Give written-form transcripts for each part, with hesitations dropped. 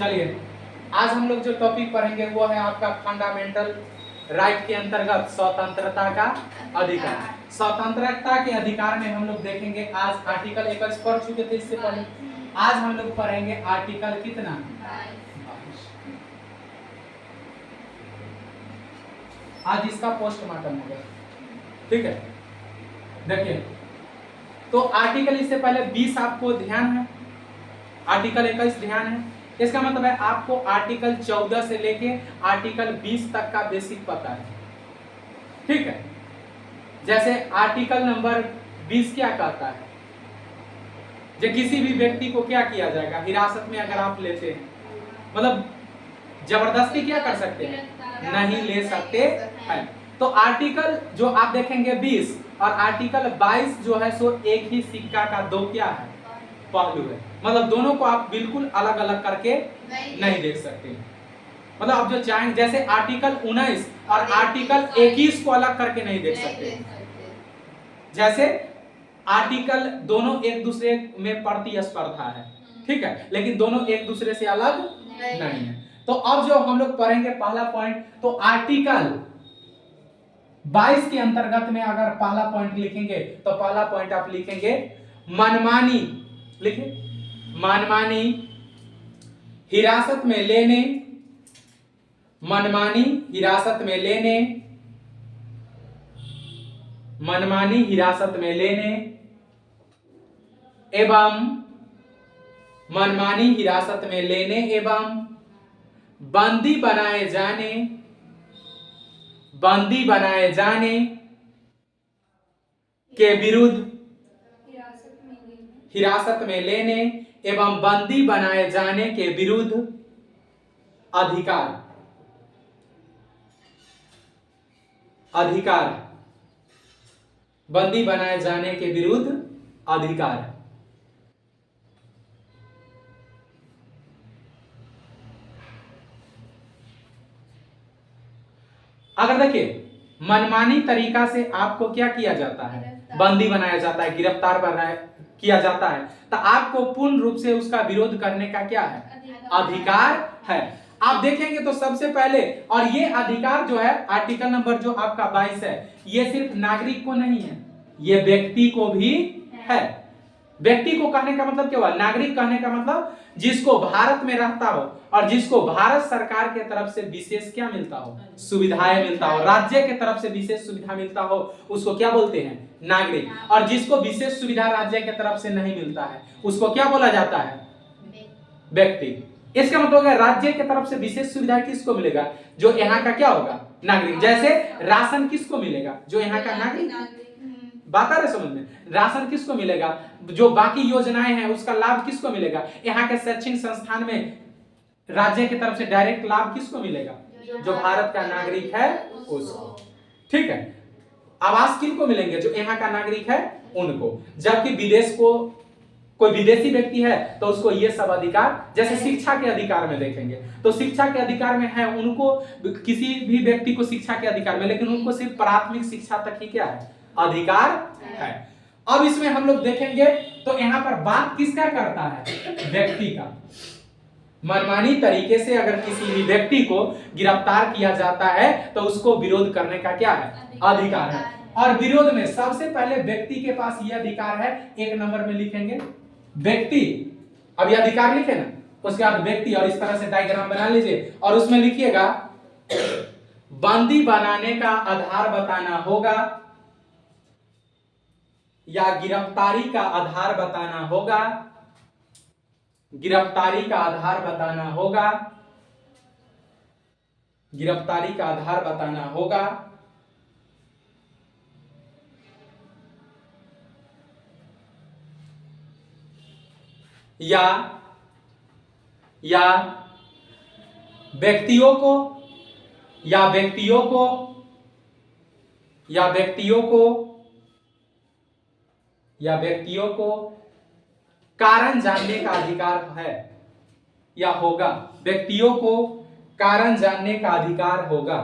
चलिए, आज हम लोग जो टॉपिक पढ़ेंगे वो है आपका फंडामेंटल राइट के अंतर्गत स्वतंत्रता का अधिकार। स्वतंत्रता के अधिकार में हम लोग देखेंगे आज आर्टिकल 21 पढ़ चुके थे इससे पहले। आज हम लोग पढ़ेंगे आर्टिकल कितना, 22। आज इसका पोस्टमार्टम होगा, ठीक है। देखिए, तो आर्टिकल इससे पहले 20 आपको ध्यान है, आर्टिकल 21 ध्यान है। इसका मतलब है आपको आर्टिकल 14 से लेके आर्टिकल 20 तक का बेसिक पता है, ठीक है। जैसे आर्टिकल नंबर 20 क्या कहता है, जो किसी भी व्यक्ति को क्या किया जाएगा, हिरासत में अगर आप लेते हैं, मतलब जबरदस्ती क्या कर सकते हैं, नहीं ले सकते हैं। तो आर्टिकल जो आप देखेंगे 20 और आर्टिकल 22 जो है सो एक ही सिक्का का दो क्या है, पहलू है। मतलब दोनों को आप बिल्कुल अलग अलग करके नहीं देख सकते। मतलब आप जो चाहेंगे, जैसे आर्टिकल 19 और आर्टिकल 21 को अलग करके नहीं देख सकते। जैसे आर्टिकल दोनों एक दूसरे में प्रतिस्पर्धा है, ठीक है, लेकिन दोनों एक दूसरे से अलग नहीं है। तो अब जो हम लोग पढ़ेंगे पहला पॉइंट, तो आर्टिकल 22 के अंतर्गत में अगर पहला पॉइंट लिखेंगे तो पहला पॉइंट आप लिखेंगे मनमानी, लिखिए मनमानी हिरासत में लेने, मनमानी हिरासत में लेने, मनमानी हिरासत में लेने एवं मनमानी हिरासत में लेने एवं बंदी बनाए जाने, बंदी बनाए जाने के विरुद्ध, हिरासत में लेने एवं बंदी बनाए जाने के विरुद्ध अधिकार, अधिकार, बंदी बनाए जाने के विरुद्ध अधिकार। अगर देखिए, मनमानी तरीका से आपको क्या किया जाता है, बंदी बनाया जाता है, गिरफ्तार बनाया किया जाता है, तो आपको पूर्ण रूप से उसका विरोध करने का क्या है, अधिकार है। आप देखेंगे तो सबसे पहले, और ये अधिकार जो है आर्टिकल नंबर जो आपका 22 है, ये सिर्फ नागरिक को नहीं है, ये व्यक्ति को भी है। व्यक्ति को कहने का मतलब क्या हुआ, नागरिक कहने का मतलब जिसको भारत में रहता हो और जिसको भारत सरकार के तरफ से विशेष क्या मिलता हो, सुविधाएं मिलता हो, राज्य के तरफ से विशेष सुविधा मिलता हो, उसको क्या बोलते हैं, नागरिक। और जिसको विशेष सुविधा राज्य के तरफ से नहीं मिलता है उसको क्या बोला जाता है, व्यक्ति। इसका मतलब है राज्य की तरफ से विशेष सुविधा किसको मिलेगा, जो यहाँ का क्या होगा, नागरिक। जैसे राशन किसको मिलेगा, जो यहाँ का नागरिक। बात आ रहा है समझ में, राशन किसको मिलेगा, जो बाकी योजनाएं हैं उसका लाभ किसको मिलेगा, यहाँ के शैक्षणिक संस्थान में राज्य की तरफ से डायरेक्ट लाभ किसको मिलेगा, जो भारत का नागरिक है उसको, ठीक है। आवास किनको मिलेंगे, जो यहाँ का नागरिक है उनको। जबकि विदेश को कोई विदेशी व्यक्ति है तो उसको ये सब अधिकार, जैसे शिक्षा के अधिकार में देखेंगे तो शिक्षा के अधिकार में है उनको, किसी भी व्यक्ति को शिक्षा के अधिकार में, लेकिन उनको सिर्फ प्राथमिक शिक्षा तक ही क्या है, अधिकार है। अब इसमें हम लोग देखेंगे तो यहाँ पर बात किसका करता है, व्यक्ति का। मनमानी तरीके से अगर किसी भी व्यक्ति को गिरफ्तार किया जाता है तो उसको विरोध करने का क्या है, अधिकार है। और विरोध में सबसे पहले व्यक्ति के पास यह अधिकार है, एक नंबर में लिखेंगे व्यक्ति, अब यह अधिकार लिखे ना, उसके बाद व्यक्ति, और इस तरह से डायग्राम बना लीजिए और उसमें लिखिएगा बंदी बनाने का आधार बताना होगा या गिरफ्तारी का आधार बताना होगा, गिरफ्तारी का आधार बताना होगा, गिरफ्तारी का आधार बताना होगा, या व्यक्तियों को, या व्यक्तियों को, या व्यक्तियों को, या व्यक्तियों को कारण जानने का अधिकार है या होगा, व्यक्तियों को कारण जानने का अधिकार होगा,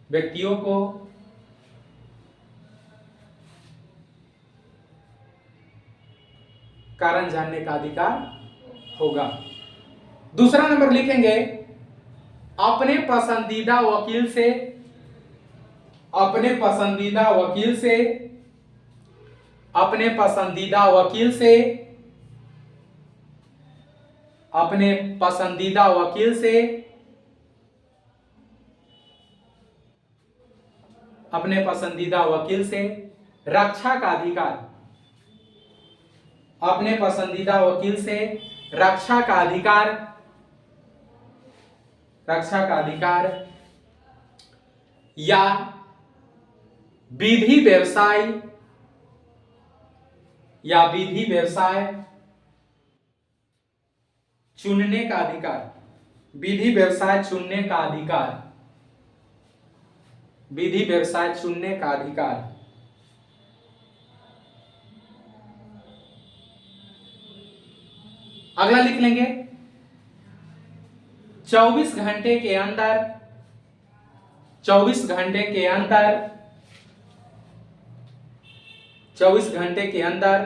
व्यक्तियों को कारण जानने का अधिकार होगा। दूसरा नंबर लिखेंगे, अपने पसंदीदा वकील से, अपने पसंदीदा वकील से, अपने पसंदीदा वकील से, अपने पसंदीदा वकील से, अपने पसंदीदा वकील से रक्षा का अधिकार, अपने पसंदीदा वकील से रक्षा का अधिकार, रक्षा का अधिकार या विधि व्यवसाय, या विधि व्यवसाय चुनने का अधिकार, विधि व्यवसाय चुनने का अधिकार, विधि व्यवसाय चुनने का अधिकार। अगला लिख लेंगे, 24 घंटे के अंदर, 24 घंटे के अंदर, 24 घंटे के अंदर,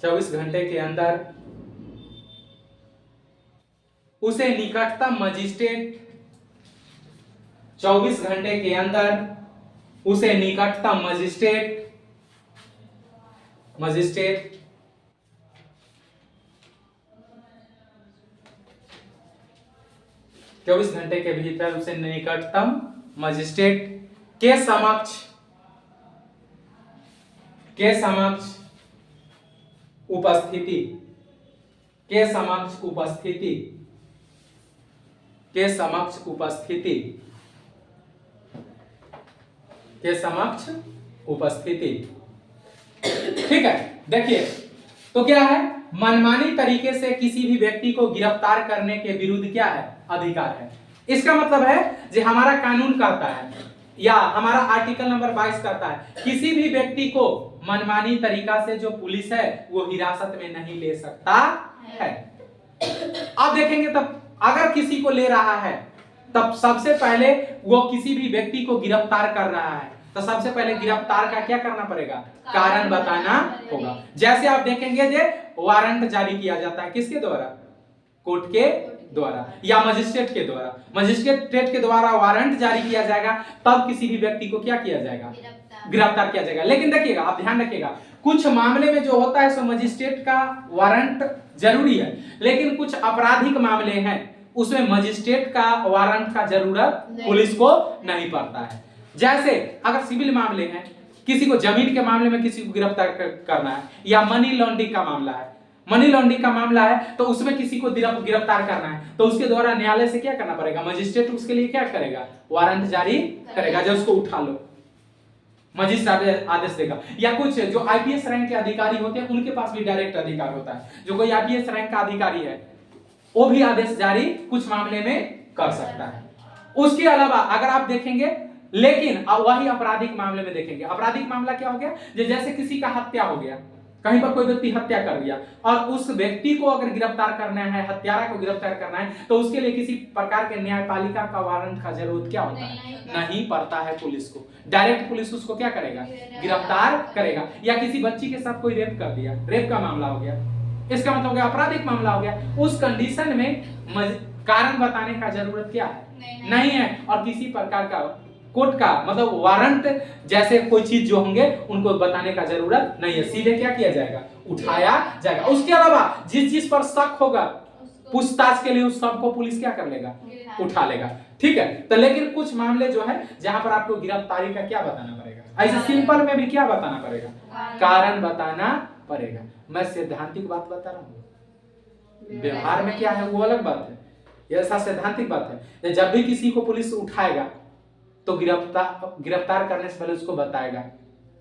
24 घंटे के अंदर उसे निकटतम मजिस्ट्रेट, 24 घंटे के अंदर उसे निकटतम मजिस्ट्रेट, मजिस्ट्रेट 24 घंटे के भीतर उसे निकटतम मजिस्ट्रेट के समक्ष, के समक्ष उपस्थिति, के समक्ष उपस्थिति, के समक्ष उपस्थिति, के समक्ष उपस्थिति। ठीक है, देखिए तो क्या है, मनमानी तरीके से किसी भी व्यक्ति को गिरफ्तार करने के विरुद्ध क्या है, अधिकार है। इसका मतलब है जो हमारा कानून कहता है या हमारा आर्टिकल नंबर 22 कहता है, किसी भी व्यक्ति को मनमानी तरीका से जो पुलिस है वो हिरासत में नहीं ले सकता है। अब देखेंगे तब अगर किसी को ले रहा है तब सबसे पहले वो किसी भी व्यक्ति को गिरफ्तार कर रहा है तो सबसे पहले गिरफ्तार का क्या करना पड़ेगा, कारण बताना होगा। जैसे आप देखेंगे जे वारंट जारी किया जाता है किसके द्वारा, कोर्ट के द्वारा या मजिस्ट्रेट के द्वारा, मजिस्ट्रेट के द्वारा वारंट जारी किया जाएगा तब किसी भी व्यक्ति को क्या किया जाएगा, गिरफ्तार किया जाएगा। लेकिन देखिएगा आप ध्यान रखिएगा, कुछ मामले में जो होता है सो मजिस्ट्रेट का वारंट जरूरी है, लेकिन कुछ आपराधिक मामले हैं उसमें मजिस्ट्रेट का वारंट का जरूरत पुलिस को नहीं पड़ता है। जैसे अगर सिविल मामले हैं, किसी को जमीन के मामले में किसी को गिरफ्तार करना है या मनी लॉन्ड्रिंग का मामला है, मनी लॉन्ड्रिंग का मामला है तो उसमें किसी को गिरफ्तार करना है तो उसके द्वारा न्यायालय से क्या करना पड़ेगा, मजिस्ट्रेट उसके लिए क्या करेगा, वारंट जारी करेगा, जो उसको उठा लो, मजिस्ट्रेट आदेश देगा। या कुछ जो आईपीएस रैंक के अधिकारी होते हैं उनके पास भी डायरेक्ट अधिकार होता है, जो कोई आईपीएस रैंक का अधिकारी है वो भी आदेश जारी कुछ मामले में कर सकता है। उसके अलावा अगर आप देखेंगे, लेकिन अब वही आपराधिक मामले में देखेंगे, आपराधिक मामला क्या हो गया, जैसे किसी का हत्या हो गया, कहीं पर कोई व्यक्ति हत्या कर दिया और उस व्यक्ति को अगर गिरफ्तार करना है, हत्यारा को गिरफ्तार करना है तो उसके लिए किसी प्रकार के न्यायपालिका का वारंट का जरूरत क्या होता है, नहीं पड़ता है पुलिस को। डायरेक्ट पुलिस उसको क्या करेगा, गिरफ्तार करेगा। या किसी बच्ची के साथ कोई रेप कर दिया, रेप का मामला हो गया, इसका मतलब हो गया आपराधिक मामला हो गया, उस कंडीशन में कारण बताने का जरूरत क्या है, नहीं है। और किसी प्रकार का कोर्ट का मतलब वारंट जैसे कोई चीज जो होंगे उनको बताने का जरूरत नहीं है, सीधे क्या किया जाएगा, उठाया जाएगा। उसके अलावा जिस चीज पर शक होगा पूछताछ के लिए उस सब को पुलिस क्या कर लेगा, उठा लेगा। ठीक है, तो लेकिन कुछ मामले जो है जहां पर आपको गिरफ्तारी का क्या बताना पड़ेगा, ऐसे सिंपल में भी क्या बताना पड़ेगा, कारण बताना पड़ेगा। मैं सैद्धांतिक बात बता रहा हूँ, व्यवहार में क्या है वो अलग बात है, यह ऐसा सैद्धांतिक बात है। जब भी किसी को पुलिस उठाएगा तो गिरफ्तार करने से पहले उसको बताएगा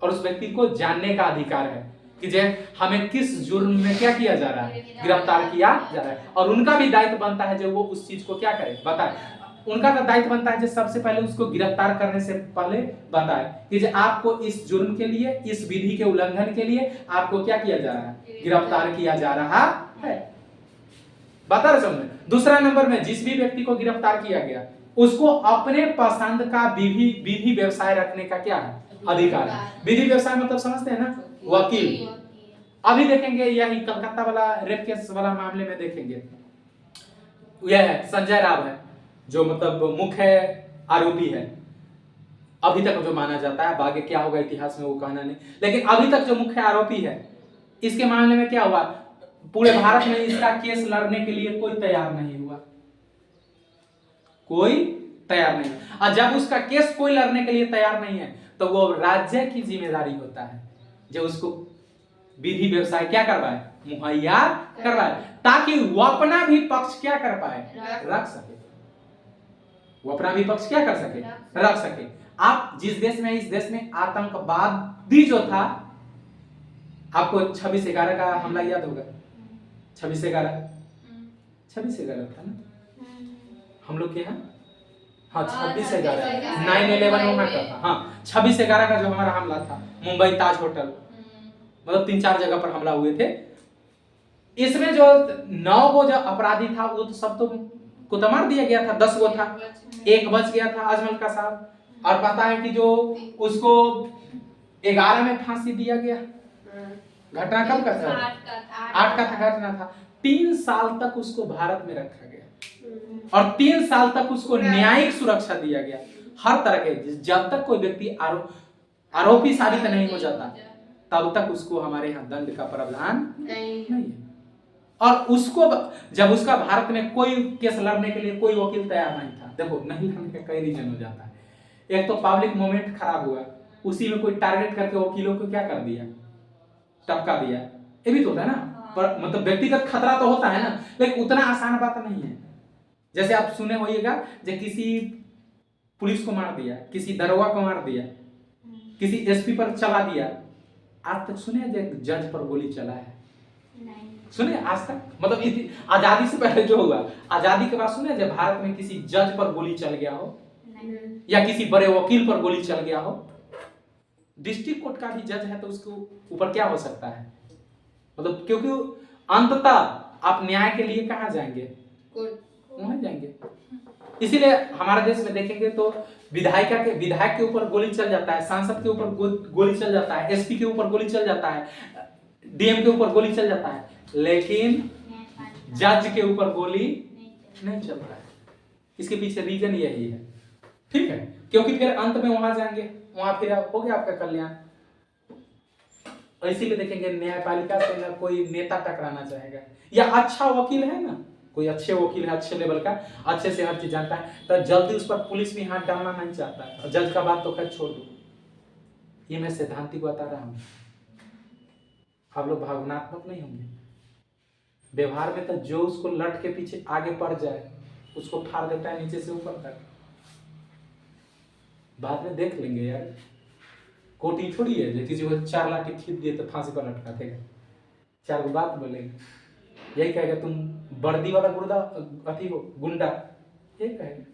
और उस व्यक्ति को जानने का अधिकार है कि जे हमें किस जुर्म में क्या किया जा रहा है, गिरफ्तार किया जा रहा है। और उनका भी दायित्व बनता है जो वो उस चीज को क्या करे, बताए। उनका तो दायित्व बनता है जो सबसे पहले उसको गिरफ्तार करने से पहले बताए कि जे आपको इस जुर्म के लिए, इस विधि के उल्लंघन के लिए आपको क्या किया जा रहा है, गिरफ्तार किया जा रहा है। बता रहे समझ में। दूसरा नंबर में जिस भी व्यक्ति को गिरफ्तार किया गया उसको अपने पसंद का विधि व्यवसाय रखने का क्या है, अधिकार है। विधि व्यवसाय मतलब समझते हैं ना, वकील। अभी देखेंगे यही कलकत्ता वाला रेप केस वाला मामले में देखेंगे, यह है संजय राव है जो मतलब मुख्य आरोपी है अभी तक जो माना जाता है, आगे क्या होगा इतिहास में वो कहना नहीं, लेकिन अभी तक जो मुख्य आरोपी है इसके मामले में क्या हुआ, पूरे भारत में इसका केस लड़ने के लिए कोई तैयार नहीं हुआ, कोई तैयार नहीं। और जब उसका केस कोई लड़ने के लिए तैयार नहीं है तो वो राज्य की जिम्मेदारी होता है जो उसको विधि व्यवसाय क्या करवाए, मुहैया करवाए, ताकि वो अपना भी पक्ष क्या कर पाए, रख सके, वो अपना भी पक्ष क्या कर सके, रख सके। आप जिस देश में, इस देश में आतंकवादी जो था, आपको 26/11 का हमला याद होगा, 26/11 था ना हम लोग के यहाँ, हाँ 26/11 9/11 वहां का था, हाँ 26/11 का जो हमारा हमला था मुंबई ताज होटल, मतलब 3-4 जगह पर हमला हुए थे। इसमें जो 9 गो जो अपराधी था वो तो सब तो को तो मार दिया गया था, 10 गो था, एक बच गया था अजमल का साहब, और पता है कि जो उसको 11 में फांसी दिया गया। घटना कब का था, 8 का घटना था। 3 साल तक उसको भारत में रखा गया और 3 साल तक उसको न्यायिक सुरक्षा दिया गया, हर तरह के, जब तक कोई व्यक्ति आरोपी साबित नहीं हो जाता तब तक उसको हमारे यहाँ दंड का प्रावधान नहीं है। और उसको जब उसका भारत में कोई केस लड़ने के लिए कोई वकील तैयार नहीं था, देखो नहीं लड़ने का कई रीजन हो जाता है, एक तो पब्लिक मोमेंट खराब हुआ, उसी में कोई टारगेट करके वकीलों को क्या कर दिया, टपका दिया, ये भी तो होता है ना, पर मतलब व्यक्तिगत खतरा तो होता है ना, लेकिन उतना आसान बात नहीं है। जैसे आप सुने होइएगा जो किसी पुलिस को मार दिया, किसी दरोगा को मार दिया, किसी एसपी पर चला दिया, आज तक सुने जज पर गोली चला है, सुने आज तक, मतलब आजादी से पहले जो हुआ, आजादी के बाद सुने जब भारत में किसी जज पर गोली चल गया हो या किसी बड़े वकील पर गोली चल गया हो, डिस्ट्रिक्ट कोर्ट का भी जज है तो उसके ऊपर क्या हो सकता है, मतलब क्योंकि अंततः आप न्याय के लिए कहां जाएंगे, वहां जाएंगे। इसीलिए हमारे देश में देखेंगे तो विधायक के ऊपर गोली चल जाता है, सांसद के ऊपर गोली चल जाता है, एसपी के ऊपर गोली चल जाता है, डीएम के ऊपर गोली चल जाता है, लेकिन जज के ऊपर गोली नहीं चल रहा है। इसके पीछे रीजन यही है, ठीक है, क्योंकि फिर अंत में वहां जाएंगे, वहां फिर हो गया आपका कल्याण। इसीलिए देखेंगे न्यायपालिका से ना कोई नेता टकराना चाहेगा, या अच्छा वकील है ना, कोई अच्छे वकील है, अच्छे लेवल का, अच्छे से हर चीज जानता है, तो जल्दी उस पर पुलिस भी हाथ डालना नहीं चाहता है। और जज का बात तो खैर छोड़ दो, ये मैं सिद्धांतिक बता रहा हूं, आप लोग भावनात्मक नहीं होंगे। व्यवहार में तो जो उसको लट के पीछे आगे पड़ जाए उसको फाड़ देता है नीचे से ऊपर तक, बाद में देख लेंगे यार, कोटी थोड़ी है जो किसी को 4 लाख खींच दिए तो फांसी पर लटका देगा, 4 गो बात बोलेंगे, यही कहेगा तुम वर्दी वाला गुंडा अथी हो, गुंडा, ये कहेगा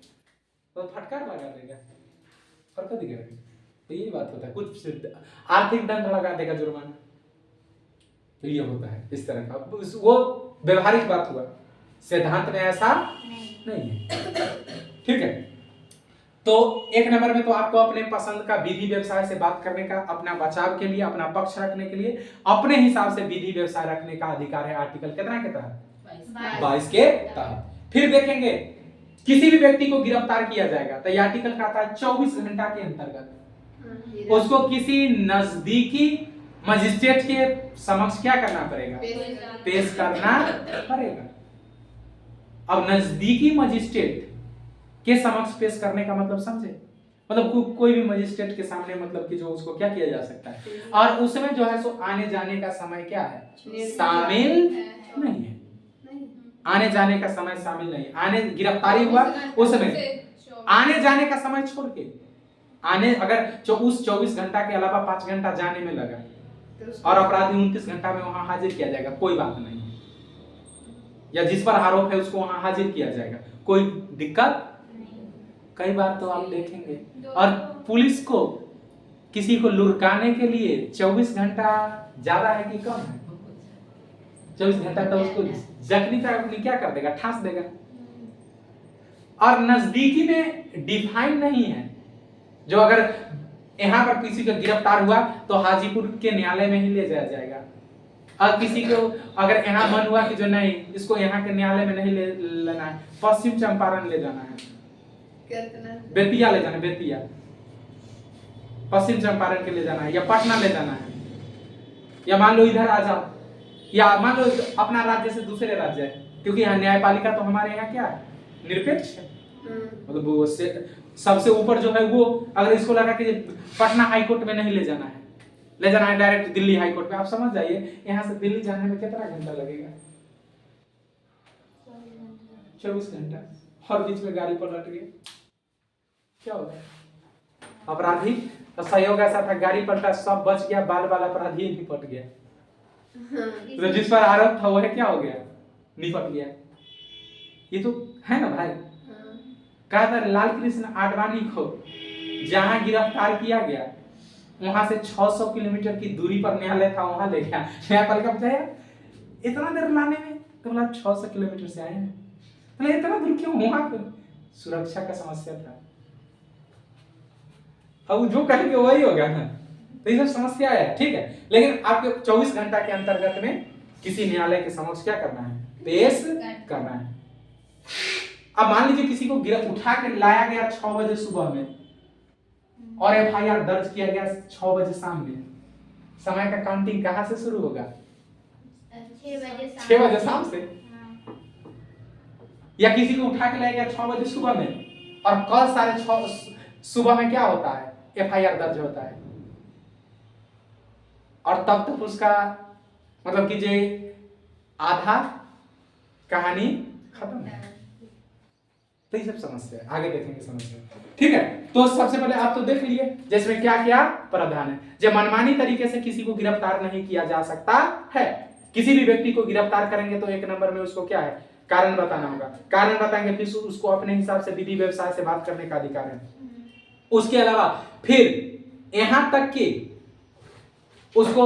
तो फटकार लगा देगा, फर्क दिखेगा। तो यही बात होता है, कुछ आर्थिक दंड लगा देगा, जुर्माना, तो ये होता है इस तरह का। वो व्यवहारिक बात हुआ, सिद्धांत में ऐसा नहीं है, ठीक है। तो 1 नंबर में तो आपको अपने पसंद का विधि व्यवसाय से बात करने का, अपना बचाव के लिए, अपना पक्ष रखने के लिए, अपने हिसाब से विधि व्यवसाय रखने का अधिकार है। आर्टिकल कितना के तहत, 22 के तहत। फिर देखेंगे किसी भी व्यक्ति को गिरफ्तार किया जाएगा तो यह आर्टिकल कहता है 24 घंटा के अंतर्गत उसको किसी नजदीकी मजिस्ट्रेट के समक्ष क्या करना पड़ेगा, पेश करना पड़ेगा। अब नजदीकी मजिस्ट्रेट के समक्ष पेश करने का मतलब समझे, मतलब कोई भी मजिस्ट्रेट के सामने, मतलब कि जो उसको क्या किया जा सकता है, और उसमें जो है सो आने जाने का समय क्या है, शामिल नहीं है, आने जाने का समय शामिल नहीं। आने गिरफ्तारी हुआ उसमें आने जाने का समय छोड़ के, आने अगर उस 24 घंटा के अलावा 5 घंटा जाने में लगा और अपराधी 29 घंटा में वहां हाजिर किया जाएगा, कोई बात नहीं, या जिस पर आरोप है उसको वहां हाजिर किया जाएगा, कोई दिक्कत। कई बार तो आप देखेंगे, और पुलिस को किसी को लुढ़काने के लिए 24 घंटा ज्यादा है कि कम है, 24 घंटा तो उसको जखनी तक क्या कर देगा, ठास देगा। और नजदीकी में डिफाइन नहीं है, जो अगर यहाँ पर किसी का गिरफ्तार हुआ तो हाजीपुर के न्यायालय में ही ले जाया जाएगा, और किसी को अगर यहाँ मन हुआ कि जो नहीं इसको यहाँ के न्यायालय में नहीं लेना है, पश्चिम चंपारण ले जाना है, बेतिया ले जाना है, बेतिया पश्चिम चंपारण के ले जाना है, या पटना ले जाना है, या मान लो इधर आ जाओ, या मान लो अपना राज्य से दूसरे राज्य है, क्योंकि यहाँ न्यायपालिका तो हमारे यहाँ क्या है, निरपेक्ष है। मतलब वो सबसे ऊपर जो है वो, अगर इसको लगा कि पटना हाई कोर्ट में नहीं ले जाना है, ले जाना है डायरेक्ट दिल्ली हाई कोर्ट में, आप समझ जाइए यहाँ से दिल्ली जाने में कितना घंटा लगेगा, 24 घंटा, और बीच में गाड़ी पलट गई, क्या होगा? अपराधी तो सहयोग ऐसा था, गाड़ी पलटा, सब बच गया, बाल बाल अपराधी निपट गया। तो जिस पर आरोप था वो है क्या हो गया, निपट गया। ये तो है ना भाई। कहा था लाल कृष्ण आडवाणी को जहां गिरफ्तार किया गया वहां से 600 किलोमीटर की दूरी पर न्यायालय था, वहां ले गया, न्यायपालिका बताया इतना देर लाने में, तो बोला 600 किलोमीटर से आए हैं, बोले इतना दूर क्यों, वहां पे सुरक्षा का समस्या था। अब जो कहेंगे वही होगा ना, तो ये सब समस्या है, ठीक है। लेकिन आपके 24 घंटा के अंतर्गत में किसी न्यायालय के समक्ष क्या करना है, पेश करना है। अब मान लीजिए किसी को उठा के लाया गया 6 बजे सुबह में और एफआईआर दर्ज किया गया 6 बजे शाम में, समय का काउंटिंग कहां से शुरू होगा, 6 बजे शाम से। या किसी को उठा के लाया गया 6 बजे सुबह में और कल 6:30 सुबह में क्या होता है, एफआईआर दर्ज होता है, और तब तक उसका मतलब कि जे आधा कहानी खत्म है। तो ये सब समस्या है, आगे देखेंगे समस्या, ठीक है। तो सबसे पहले आप तो देख लिए जिसमें क्या क्या प्रावधान है। जब मनमानी तरीके से किसी को गिरफ्तार नहीं किया जा सकता है, किसी भी व्यक्ति को गिरफ्तार करेंगे तो एक नंबर में उसको क्या है, कारण बताना होगा, कारण बताएंगे, फिर उसको अपने हिसाब से विधि व्यवसाय से बात करने का अधिकार है। उसके अलावा फिर यहां तक कि उसको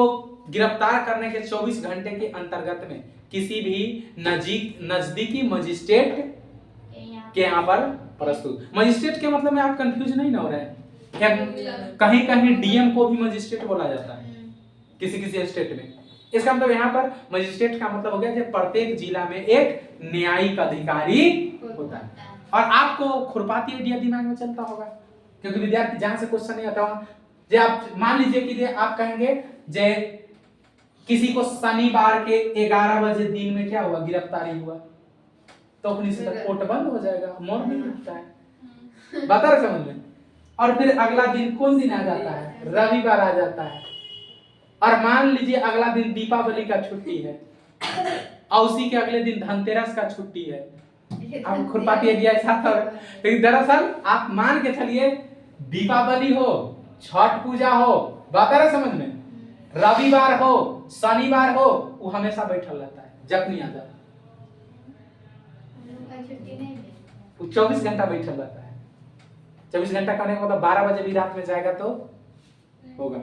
गिरफ्तार करने के 24 घंटे के अंतर्गत में किसी भी नजदीकी मजिस्ट्रेट के यहाँ पर प्रस्तुत। मजिस्ट्रेट के मतलब में आप कंफ्यूज नहीं ना हो रहे हैं, कहीं कहीं डीएम को भी मजिस्ट्रेट बोला जाता है किसी किसी स्टेट में। इसका मतलब यहाँ पर मजिस्ट्रेट का मतलब हो गया कि प्रत्येक जिला में एक न्यायिक अधिकारी होता है। और आपको खुरपाती आइडिया दिमाग में चलता होगा, क्योंकि विद्यार्थी जहां से क्वेश्चन नहीं आता वहां, जे आप मान लीजिए कि आप कहेंगे जे किसी को शनिवार के 11 बजे दिन में क्या हुआ, गिरफ्तारी हुआ, तो अपनी से तक कोर्ट बंद हो जाएगा, मॉर्निंग लगता है, बता रहे समझ में। और फिर अगला दिन कौन दिन आ जाता है, रविवार आ जाता है। और मान लीजिए अगला दिन दीपावली का छुट्टी है और उसी के अगले दिन धनतेरस का छुट्टी है। आप खुरपाती आइडिया ऐसा था, लेकिन दरअसल आप मान के चलिए दीपावली हो, छठ पूजा हो, बता रहे समझ में, रविवार हो, शनिवार हो, वो हमेशा बैठल रहता है, जब नहीं आता, वो 24 घंटा बैठल रहता है। 24 घंटा करने का मतलब 12 बजे भी रात में जाएगा तो होगा।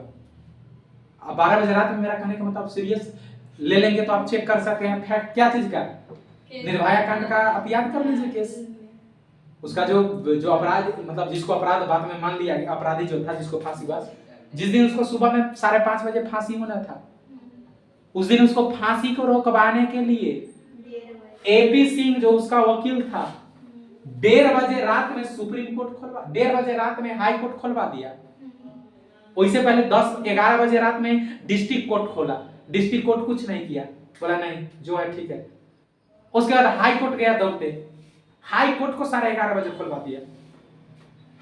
अब 12 बजे रात में मेरा कहने का मतलब सीरियस ले लेंगे तो आप चेक कर सकते हैं फैक्ट क्या चीज का, निर्भया कांड का आप याद कर लीजिए केस। उसका जो अपराध मतलब जिसको अपराध बाद में मान लिया गया, अपराधी जो था जिसको फांसी हुआ, जिस दिन उसको सुबह में 5:30 बजे फांसी होना था, उस दिन उसको फांसी को रोकवाने के लिए एपी सिंह जो उसका वकील था 1:30 बजे रात में सुप्रीम कोर्ट खोलवा, 1:30 बजे रात में हाई कोर्ट खोलवा दिया। उससे पहले 10-11 बजे रात में डिस्ट्रिक्ट कोर्ट खोला, डिस्ट्रिक्ट कोर्ट कुछ नहीं किया, बोला नहीं जो है ठीक है। उसके बाद हाई कोर्ट गया दौड़ते, हाई कोर्ट को 11:30 बजे खोलवा दिया।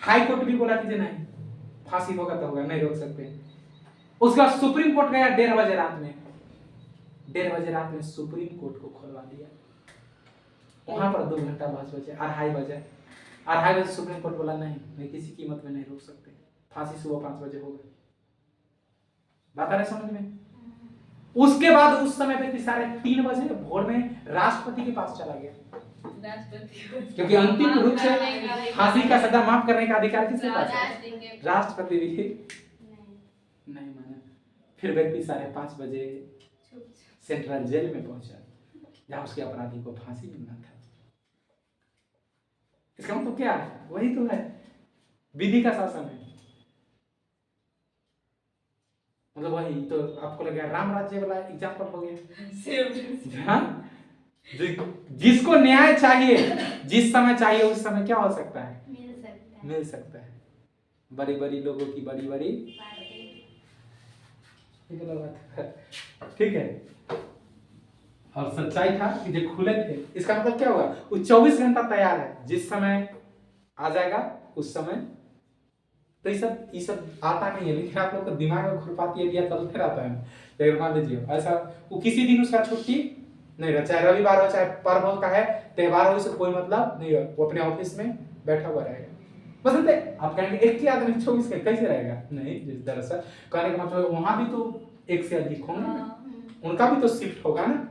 हाई कोर्ट भी बोला कि नहीं फांसी होगा तो होगा, नहीं रोक सकते। उसके बाद सुप्रीम कोर्ट गया 1:30 बजे रात में, 1:30 बजे रात में सुप्रीम कोर्ट को खोलवा दिया। वहां पर 2 घंटा बहस बचे, 2:30 बजे सुप्रीम कोर्ट बोला नहीं किसी कीमत में नहीं रोक सकते, फांसी सुबह 5 बजे होगा। बात आ रहा समझ में। उसके बाद उस समय पे 3:30 बजे भोर में राष्ट्रपति के पास चला गया, क्योंकि अंतिम रूप से फांसी का सजा माफ करने का अधिकार किसके पास है, राष्ट्रपति भी नहीं माना। फिर व्यक्ति 5:30 बजे सेंट्रल जेल में पहुंचा जहां उसके अपराधी को फांसी मिलना था। इसका मतलब क्या है, वही तो है विधि का शासन है। मतलब वही तो आपको लग गया राम राज्य वाला एग्जाम्पल हो गया। हाँ, जिसको न्याय चाहिए जिस समय चाहिए उस समय क्या हो सकता है, मिल सकता है। बड़ी बड़ी लोगों की बड़ी बड़ी ठीक है। और सच्चाई था कि जो खुले थे, इसका मतलब क्या होगा, वो 24 घंटा तैयार है, जिस समय आ जाएगा उस समय। तो ये सब आता नहीं है, लेकिन आप लोग का दिमाग में खुरपाती आइडिया चलते रहता है। तो मान लीजिए ऐसा वो किसी दिन उसका छुट्टी नहीं रहा, चाहे रविवार हो चाहे पर्व का है त्योहार हो, इससे कोई मतलब नहीं हो, वो अपने ऑफिस में बैठा हुआ रहेगा। मतलब आप कहेंगे एक ही आदमी 24 का कैसे रहेगा, नहीं, दरअसल कहने का मतलब वहां भी तो एक से अधिक होंगे ना, उनका भी तो शिफ्ट होगा ना,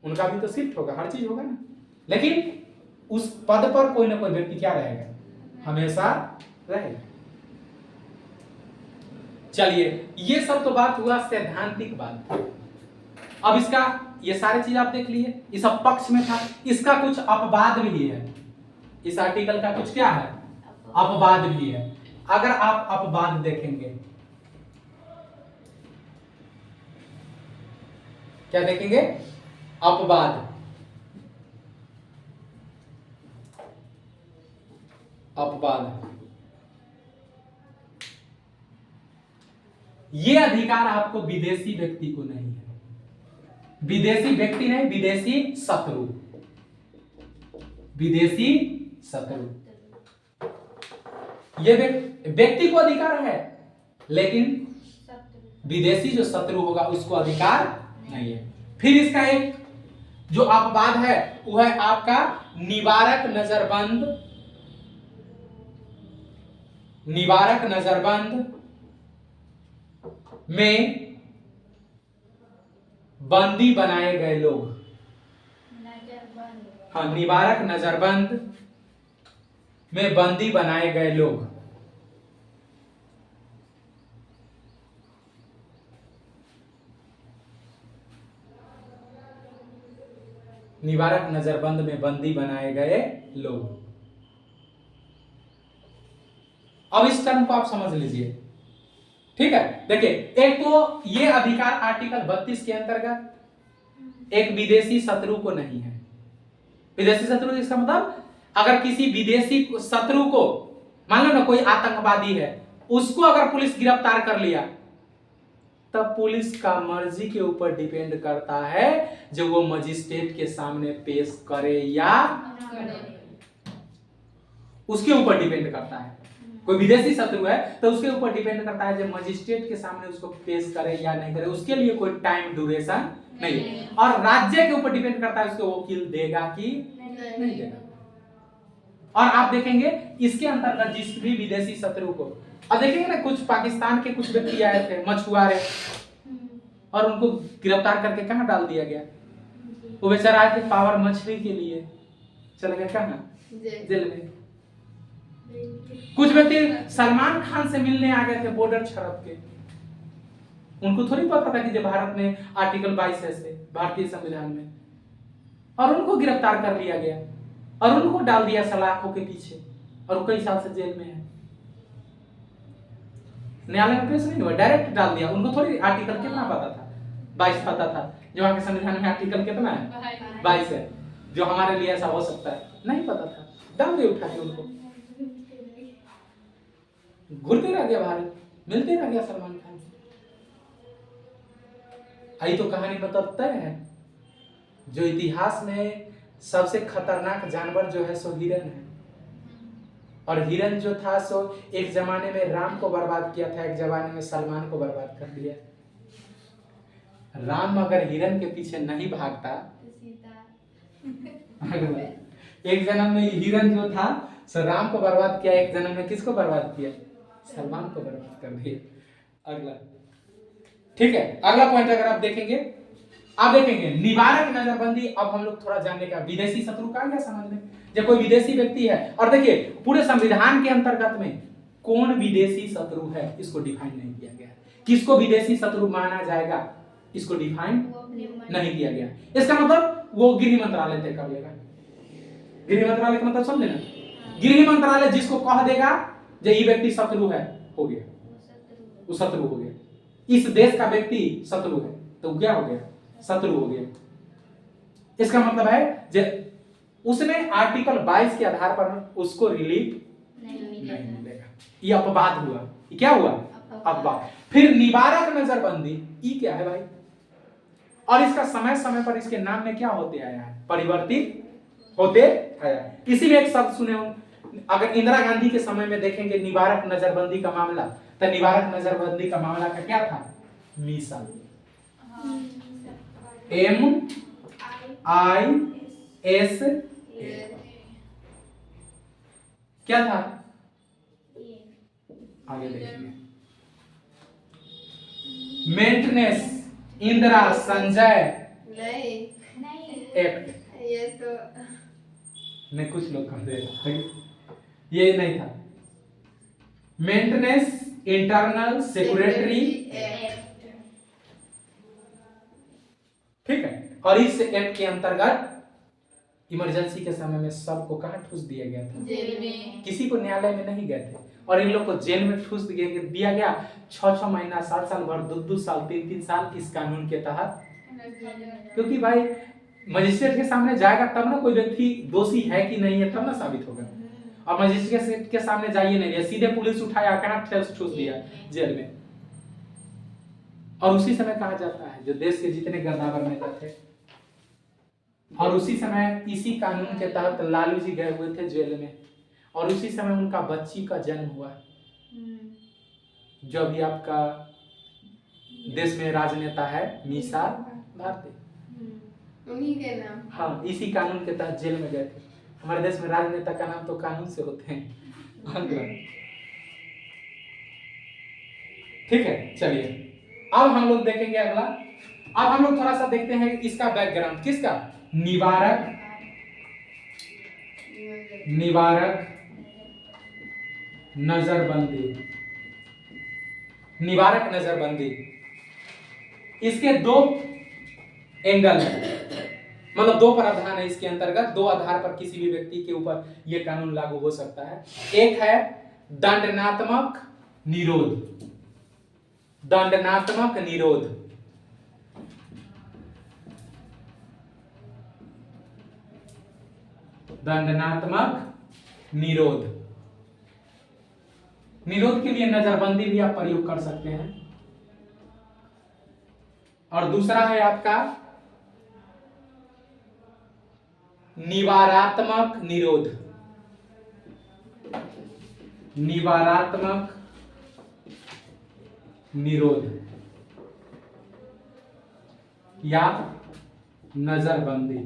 उनका भी तो शिफ्ट होगा, हर चीज होगा ना, लेकिन उस पद पर कोई ना कोई व्यक्ति क्या रहेगा, हमेशा रहेगा। चलिए, ये सब तो बात हुआ सैद्धांतिक बात। अब इसका ये सारी चीज आप देख लिए, इस सब पक्ष में था, इसका कुछ अपवाद भी है, इस आर्टिकल का कुछ क्या है, अपवाद भी है। अगर आप अपवाद देखेंगे, क्या देखेंगे, अपवाद, अपवाद, ये अधिकार आपको विदेशी व्यक्ति को नहीं है, विदेशी व्यक्ति नहीं, विदेशी शत्रु, विदेशी शत्रु, ये व्यक्ति को अधिकार है, लेकिन विदेशी जो शत्रु होगा उसको अधिकार नहीं है। फिर इसका एक जो अपवाद है वो है आपका निवारक नजरबंद, निवारक नजरबंद में बंदी बनाए गए लोग। हाँ, निवारक नजरबंद में बंदी बनाए गए लोग, निवारक नजरबंद में बंदी बनाए गए लोग। अब इस टर्म को आप समझ लीजिए, ठीक है। देखिए, एक तो ये अधिकार आर्टिकल 32 के अंतर्गत एक विदेशी शत्रु को नहीं है। विदेशी शत्रु इसका मतलब अगर किसी विदेशी शत्रु को, मान लो ना कोई आतंकवादी है, उसको अगर पुलिस गिरफ्तार कर लिया, तब पुलिस का मर्जी के ऊपर डिपेंड करता है जो वो मजिस्ट्रेट के सामने पेश करे या उसके ऊपर डिपेंड करता है। कोई विदेशी शत्रु है तो उसके ऊपर डिपेंड करता है जो मजिस्ट्रेट के सामने उसको पेश करे या नहीं करे, उसके लिए कोई टाइम ड्यूरेशन नहीं है। और राज्य के ऊपर डिपेंड करता है उसको वकील देगा कि नहीं देगा। और आप देखेंगे इसके अंतर्गत जिस भी विदेशी शत्रु को, अब देखेंगे ना कुछ पाकिस्तान के कुछ व्यक्ति आए थे मछुआरे, और उनको गिरफ्तार करके कहाँ डाल दिया गया, वो बेचारा आए थे पावर मछली के लिए, चले गए कहाँ, जेल में। कुछ व्यक्ति सलमान खान से मिलने आ गए थे बॉर्डर छड़प के, उनको थोड़ी पता था कि जो भारत में आर्टिकल 22 है से भारतीय संविधान में, और उनको गिरफ्तार कर लिया गया और उनको डाल दिया सलाखों के पीछे, और वो कई साल से जेल में है। न्यायालय में पेश नहीं हुआ, डायरेक्ट डाल दिया। उनको थोड़ी आर्टिकल कितना पता था, 22 पता था। जो वहां के संविधान में आर्टिकल कितना है, 22 है। जो हमारे लिए ऐसा हो सकता है, नहीं पता था, डाल दिया उठा के उनको, घूरते रह गया भारत, मिलते रह गया सलमान खान से। आई तो कहानी मतलब तय है। जो इतिहास में सबसे खतरनाक जानवर जो है सो हिरन है, और हिरन जो था सो एक जमाने में राम को बर्बाद किया था, एक जमाने में सलमान को बर्बाद कर दिया। राम अगर हिरन के पीछे नहीं भागता, एक जन्म में हिरन जो था सो राम को बर्बाद किया, एक जन्म में किसको बर्बाद किया, सलमान को बर्बाद कर दिया। अगला, ठीक है, अगला पॉइंट अगर आप देखेंगे, आप देखेंगे निवारक नजरबंदी। अब हम लोग थोड़ा जानने का, विदेशी शत्रु का क्या समझ में, जब कोई विदेशी व्यक्ति है, और देखिए पूरे संविधान के अंतर्गत में कौन विदेशी शत्रु है इसको डिफाइन नहीं किया गया, किसको विदेशी शत्रु माना जाएगा इसको डिफाइन नहीं किया गया। इसका मतलब वो गृह मंत्रालय तय कर लेगा। गृह मंत्रालय का मतलब समझे ना, गृह मंत्रालय जिसको कह देगा जो ये व्यक्ति शत्रु है, हो गया, वो शत्रु हो गया। इस देश का व्यक्ति शत्रु है, तो क्या हो गया? शत्रु हो गया। इसका मतलब है उसने आर्टिकल 22 के आधार पर उसको रिलीफ नहीं मिलेगा। ये अपवाद हुआ। ये क्या हुआ? अपवाद। फिर निवारक नजरबंदी, ये क्या है भाई? और इसका समय समय पर इसके नाम में क्या होते आया है? परिवर्तित होते आया है। किसी भी एक शब्द सुने हो, अगर इंदिरा गांधी के समय में देखेंगे निवारक नजरबंदी का मामला, तो निवारक नजरबंदी का मामला का क्या था? मीसा, MIS, क्या था? आगे देखिए, मेंटेनेंस इंदिरा संजय एक्ट। ये तो नहीं, कुछ लोग कह रहे ये नहीं था। मेंटेनेंस इंटरनल सिक्योरिटी एक्ट, ठीक है। और इस एक्ट के अंतर्गत इमरजेंसी के समय में सबको कहां ठूस दिया गया था? जेल में। किसी को न्यायालय में नहीं गए थे, और इन लोग को जेल में ठूस दिया गया 6-6 महीना, 7 साल भर, 2-2 साल, 3-3 साल इस कानून के तहत। क्योंकि भाई मजिस्ट्रेट के सामने जाएगा तब ना कोई व्यक्ति दोषी है कि नहीं है, तब ना साबित होगा। और मजिस्ट्रेट के सामने जाइए नहीं, सीधे पुलिस उठाया, कहां ठूस दिया? जेल में। और उसी समय कहा जाता है जो देश के जितने गद्दावर नेता थे, और उसी समय इसी कानून के तहत लालू जी गए हुए थे जेल में, और उसी समय उनका बच्ची का जन्म हुआ, जो अभी आपका देश में राजनेता है मीसा भारती, उन्हीं के नाम। हाँ, इसी कानून के तहत जेल में गए थे। हमारे देश में राजनेता का नाम तो कानून से होते हैं। ठीक है, चलिए अब हम लोग देखेंगे अगला। अब हम लोग थोड़ा सा देखते हैं इसका बैकग्राउंड। किसका? निवारक नजरबंदी। निवारक नजरबंदी, इसके 2 एंगल है, मतलब 2 प्रावधान है इसके अंतर्गत। 2 आधार पर किसी भी व्यक्ति के ऊपर यह कानून लागू हो सकता है। एक है दंडात्मक निरोध। दंडात्मक निरोध, दंडात्मक निरोध। निरोध के लिए नजरबंदी भी आप प्रयोग कर सकते हैं। और दूसरा है आपका निवारात्मक निरोध। निवारात्मक निरोध या नजरबंदी।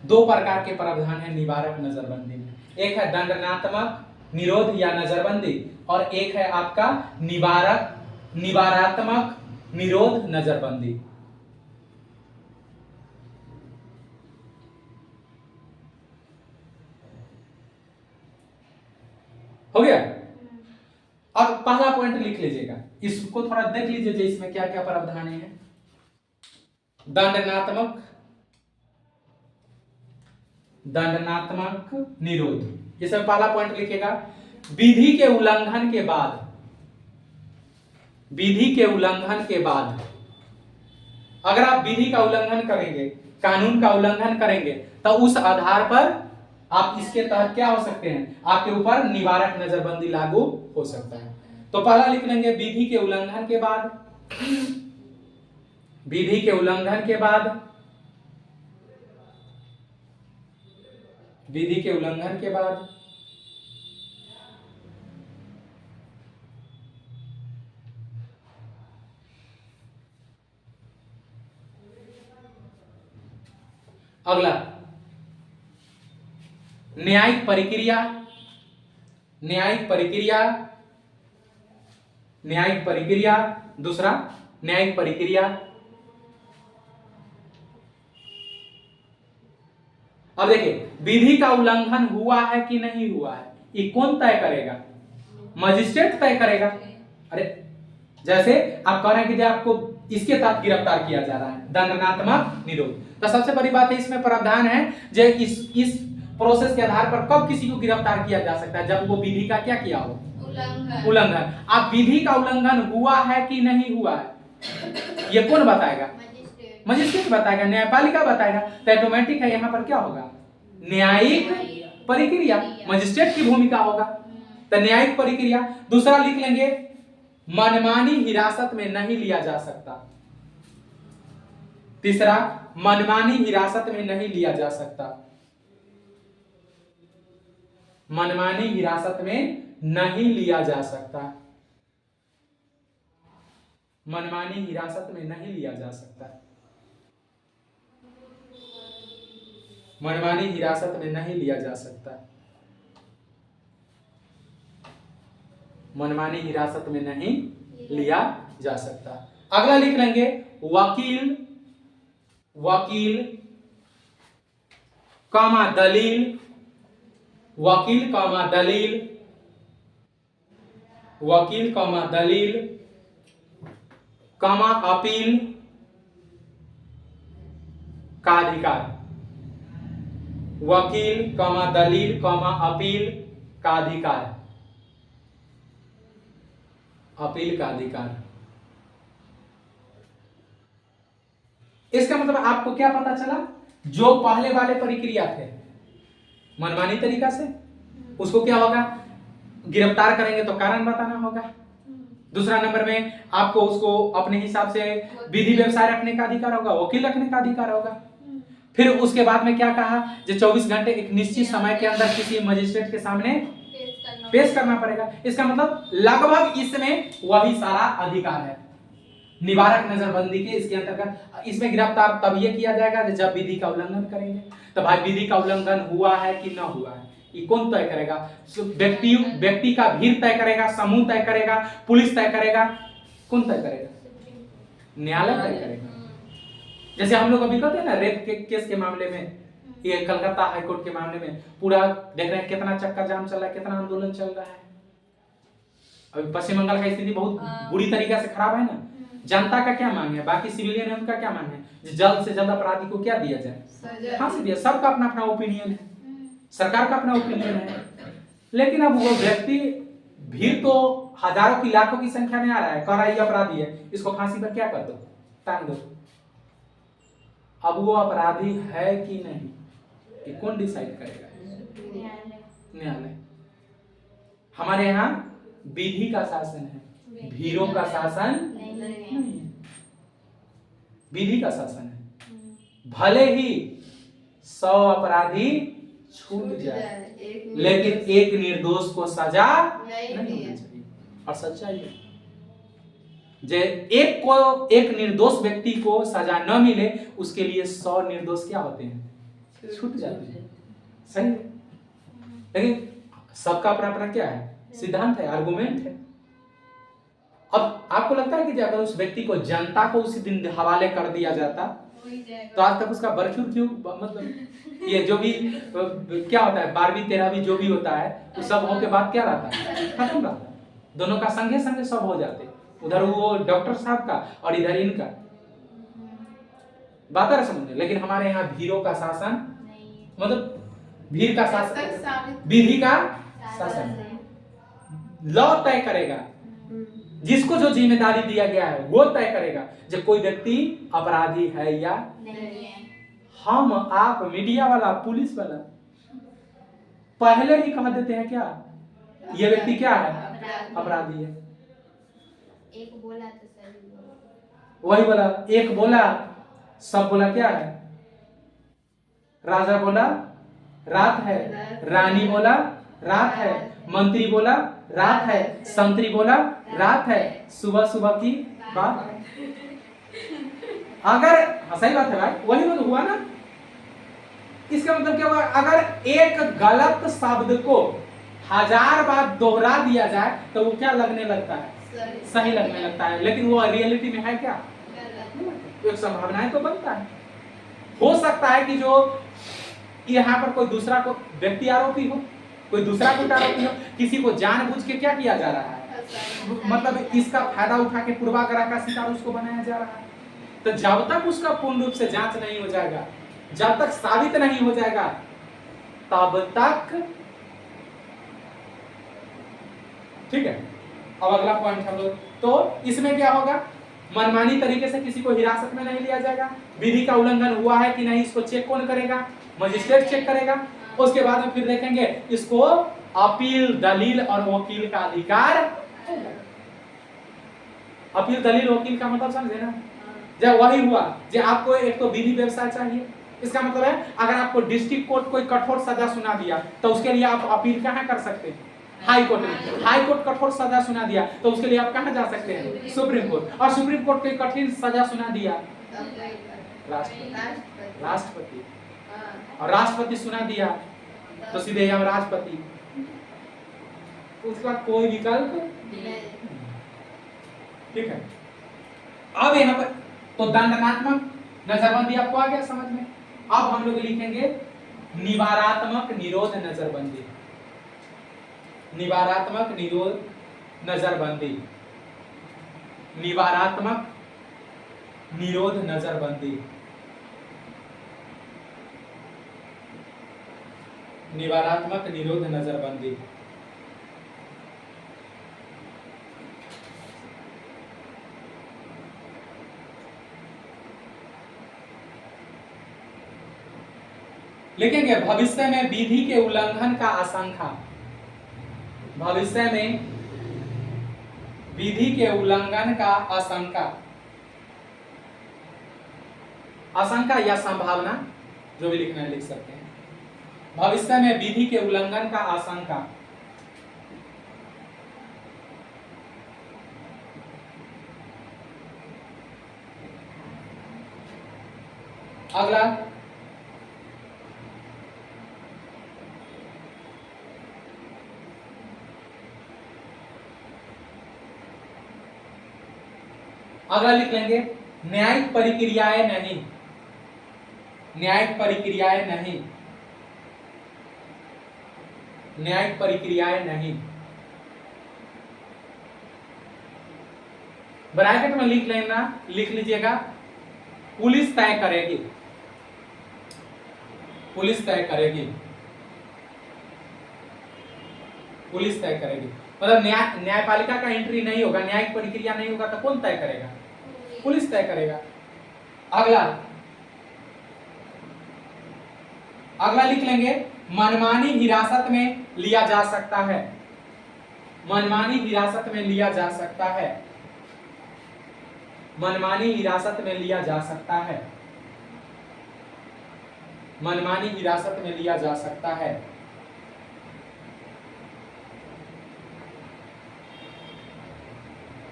2 प्रकार के प्रावधान है निवारक नजरबंदी में। एक है दंडात्मक निरोध या नजरबंदी, और एक है आपका निवारात्मक निरोध नजरबंदी। हो गया? अब पहला पॉइंट लिख लीजिएगा, इसको थोड़ा देख लीजिए जो इसमें क्या क्या प्रावधान है। दंडात्मक निरोध, इसमें पहला पॉइंट लिखेगा, विधि के उल्लंघन के बाद, विधि के उल्लंघन के बाद, अगर आप विधि का उल्लंघन करेंगे, कानून का उल्लंघन करेंगे, तो उस आधार पर आप इसके तहत क्या हो सकते हैं? आपके ऊपर निवारक नजरबंदी लागू हो सकता है। तो पहला लिख लेंगे विधि के उल्लंघन के बाद। विधि के उल्लंघन के बाद, विधि के उल्लंघन के बाद अगला न्यायिक प्रक्रिया। न्यायिक प्रक्रिया, न्यायिक प्रक्रिया। दूसरा न्यायिक प्रक्रिया। अब देखिए, विधि का उल्लंघन हुआ है कि नहीं हुआ है, ये कौन तय करेगा? मजिस्ट्रेट तय करेगा। अरे जैसे आप कह रहे हैं कि आपको इसके तहत गिरफ्तार किया जा रहा है, दंडात्मक निरोध, तो सबसे बड़ी बात है इसमें प्रावधान है जो इस प्रोसेस के आधार पर कब किसी को गिरफ्तार किया जा सकता है, जब वो विधि का क्या किया हो, उल्लंघन। अब विधि का उल्लंघन हुआ है कि नहीं हुआ है, ये कौन बताएगा? मजिस्ट्रेट बताएगा, न्यायपालिका बताएगा। तो ऑटोमेटिक है यहाँ पर क्या होगा? न्यायिक प्रक्रिया, मजिस्ट्रेट की भूमिका होगा। तो न्यायिक प्रक्रिया। दूसरा लिख लेंगे, मनमानी हिरासत में नहीं लिया जा सकता। तीसरा, मनमानी हिरासत में नहीं लिया जा सकता। मनमानी हिरासत में नहीं लिया जा सकता। मनमानी हिरासत में नहीं लिया जा सकता। मनमानी हिरासत में नहीं लिया जा सकता। मनमानी हिरासत में नहीं लिया जा सकता। अगला लिख लेंगे, वकील, वकील कामा दलील, वकील कामा दलील, वकील कामा दलील कामा अपील का अधिकार। वकील कामा दलील कामा अपील का अधिकार। अपील का अधिकार। इसका मतलब आपको क्या पता चला? जो पहले वाले प्रक्रिया थे मनमानी तरीका से, उसको क्या होगा? गिरफ्तार करेंगे तो कारण बताना होगा। दूसरा नंबर में आपको उसको अपने हिसाब से विधि व्यवसाय रखने का अधिकार होगा, वकील रखने का अधिकार होगा। फिर उसके बाद में क्या कहा? जो 24 घंटे एक निश्चित समय के अंदर किसी मजिस्ट्रेट के सामने पेश करना पड़ेगा। इसका मतलब लगभग इसमें वही सारा अधिकार है। निवारक नजरबंदी के इसके अंतर्गत इसमें गिरफ्तार तब ये किया जाएगा जब विधि का उल्लंघन करेंगे। तो भाई विधि का उल्लंघन हुआ है कि ना हुआ है, ये कौन तय करेगा? व्यक्ति का भीड़ तय करेगा, समूह तय करेगा, पुलिस तय करेगा, कौन तय करेगा? न्यायालय तय करेगा। जैसे हम लोग अभी कहते हैं ना, रेप के केस के मामले में, ये कलकत्ता हाईकोर्ट के मामले में पूरा देख रहे हैं कितना चक्का जाम चल रहा है, कितना आंदोलन चल रहा है। अभी पश्चिम बंगाल का स्थिति बहुत बुरी तरीके से खराब है ना। जनता का क्या मांग है, बाकी सिविलियन है उनका क्या मांग है? जल्द से जल्द अपराधी को क्या दिया जाए? फांसी दिया। सबका अपना अपना ओपिनियन है, सरकार का अपना ओपिनियन है। लेकिन अब वो व्यक्ति, भीड़ तो हजारों की लाखों की संख्या में आ रहा है, कह रहा है ये अपराधी है, इसको फांसी पर क्या कर दो? टांग दो। अब वो अपराधी है कि नहीं, ये कौन डिसाइड करेगा? न्यायालय। हमारे यहाँ विधि का शासन है, भीड़ों का शासन नहीं है। विधि का शासन है। भले ही 100 अपराधी छूट जाए, लेकिन एक निर्दोष को सजा नहीं होनी चाहिए। और सच्चाई है, जे एक निर्दोष व्यक्ति को सजा न मिले, उसके लिए 100 निर्दोष क्या होते हैं? छूट जाते हैं। सही है। लेकिन सबका अपना अपना क्या है? सिद्धांत है, आर्गुमेंट है। अब आपको लगता है कि अगर उस व्यक्ति को जनता को उसी दिन हवाले कर दिया जाता तो आज तक उसका बरखुर क्यों, मतलब ये जो भी क्या होता है 12वीं 13वीं जो भी होता है, तो सब होके बाद क्या रहता है? खत्म रहता है। दोनों का संगे संगे सब हो जाते, उधर वो डॉक्टर साहब का और इधर इनका। बात है समझ। लेकिन हमारे यहाँ भीड़ों का शासन, मतलब भीड़ का शासन, विधि का शासन, लॉ तय करेगा। जिसको जो जिम्मेदारी दिया गया है वो तय करेगा जब कोई व्यक्ति अपराधी है या नहीं है। हम, आप, मीडिया वाला, पुलिस वाला पहले ही कह देते हैं क्या ये व्यक्ति क्या है? अपराधी है। एक बोला तो सही बोला, वही बोला, एक बोला सब बोला क्या है? राजा बोला रात है, रानी बोला रात है, मंत्री बोला रात है, संतरी बोला रात है। सुबह सुबह की बात। अगर सही बात है भाई, वही तो हुआ ना। इसका मतलब क्या हुआ? अगर एक गलत शब्द को 1000 बार दोहरा दिया जाए तो वो क्या लगने लगता है? सही लगने लगता है। लेकिन वो रियलिटी में है क्या? एक संभावनाएं तो बनता है। हो सकता है कि जो यहाँ पर कोई दूसरा को व्यक्ति आरोपी हो, कोई दूसरा को आरोपी हो, किसी को जानबूझ के क्या किया जा रहा है? मतलब इसका फायदा उठा के पूर्वाग्रह का शिकार उसको बनाया जा रहा है। तो जब तक उसका पूर्ण रूप से जांच नहीं हो जाएगा, जब तक साबित नहीं हो जाएगा, तब तक ठीक है, अब अगला पॉइंट हम लोग, तो इसमें क्या होगा, मनमानी तरीके से किसी को हिरासत में नहीं लिया जाएगा, विधि का उल्लंघन हुआ है कि नहीं इसको चेक कौन करेगा, मजिस्ट्रेट चेक करेगा। उसके बाद में फिर देखेंगे इसको अपील, दलील और वकील का अधिकार। अपील, दलील, वकील का मतलब समझे ना, जब वही हुआ जब आपको एक तो विधि व्यवसाय चाहिए, इसका मतलब है अगर आपको डिस्ट्रिक्ट कोर्ट कोई कठोर सजा सुना दिया तो उसके लिए आप अपील कहाँ कर सकते हैं, हाई कोर्ट में। हाई कोर्ट कठोर सजा सुना दिया तो उसके लिए आप कहाँ जा सकते हैं, सुप्रीम कोर्ट। और सुप्रीम कोर्ट कोई कठिन सजा सुना दिया, राष्ट्रपति। और राष्ट्रपति सुना दिया तो सीधे हम राष्ट्रपति, उसका कोई विकल्प नहीं। ठीक है, अब यहाँ पर तो दंडात्मक नजरबंदी आपको आ गया समझ में। अब हम लोग लिखेंगे निवारात्मक निरोध नजरबंदी। निवारात्मक निरोध नजरबंदी, निवारात्मक निरोध नजरबंदी, निवारात्मक निरोध नजरबंदी। लिखेंगे भविष्य में विधि के उल्लंघन का आशंका, भविष्य में विधि के उल्लंघन का आशंका, आशंका या संभावना जो भी लिखना है लिख सकते हैं। भविष्य में विधि के उल्लंघन का आशंका, अगला अगला लिख लेंगे न्यायिक प्रक्रियाएं नहीं, न्यायिक प्रक्रियाएं नहीं, न्यायिक प्रक्रियाएं नहीं। ब्रैकेट में लिख लेना, लिख लीजिएगा पुलिस तय करेगी, पुलिस तय करेगी, पुलिस तय करेगी। मतलब न्यायपालिका का एंट्री नहीं होगा, न्यायिक प्रक्रिया नहीं होगा तो कौन तय करेगा, पुलिस तय करेगा। अगला अगला लिख लेंगे मनमानी हिरासत में लिया जा सकता है, मनमानी हिरासत में लिया जा सकता है, मनमानी हिरासत में लिया जा सकता है, मनमानी हिरासत में लिया जा सकता है।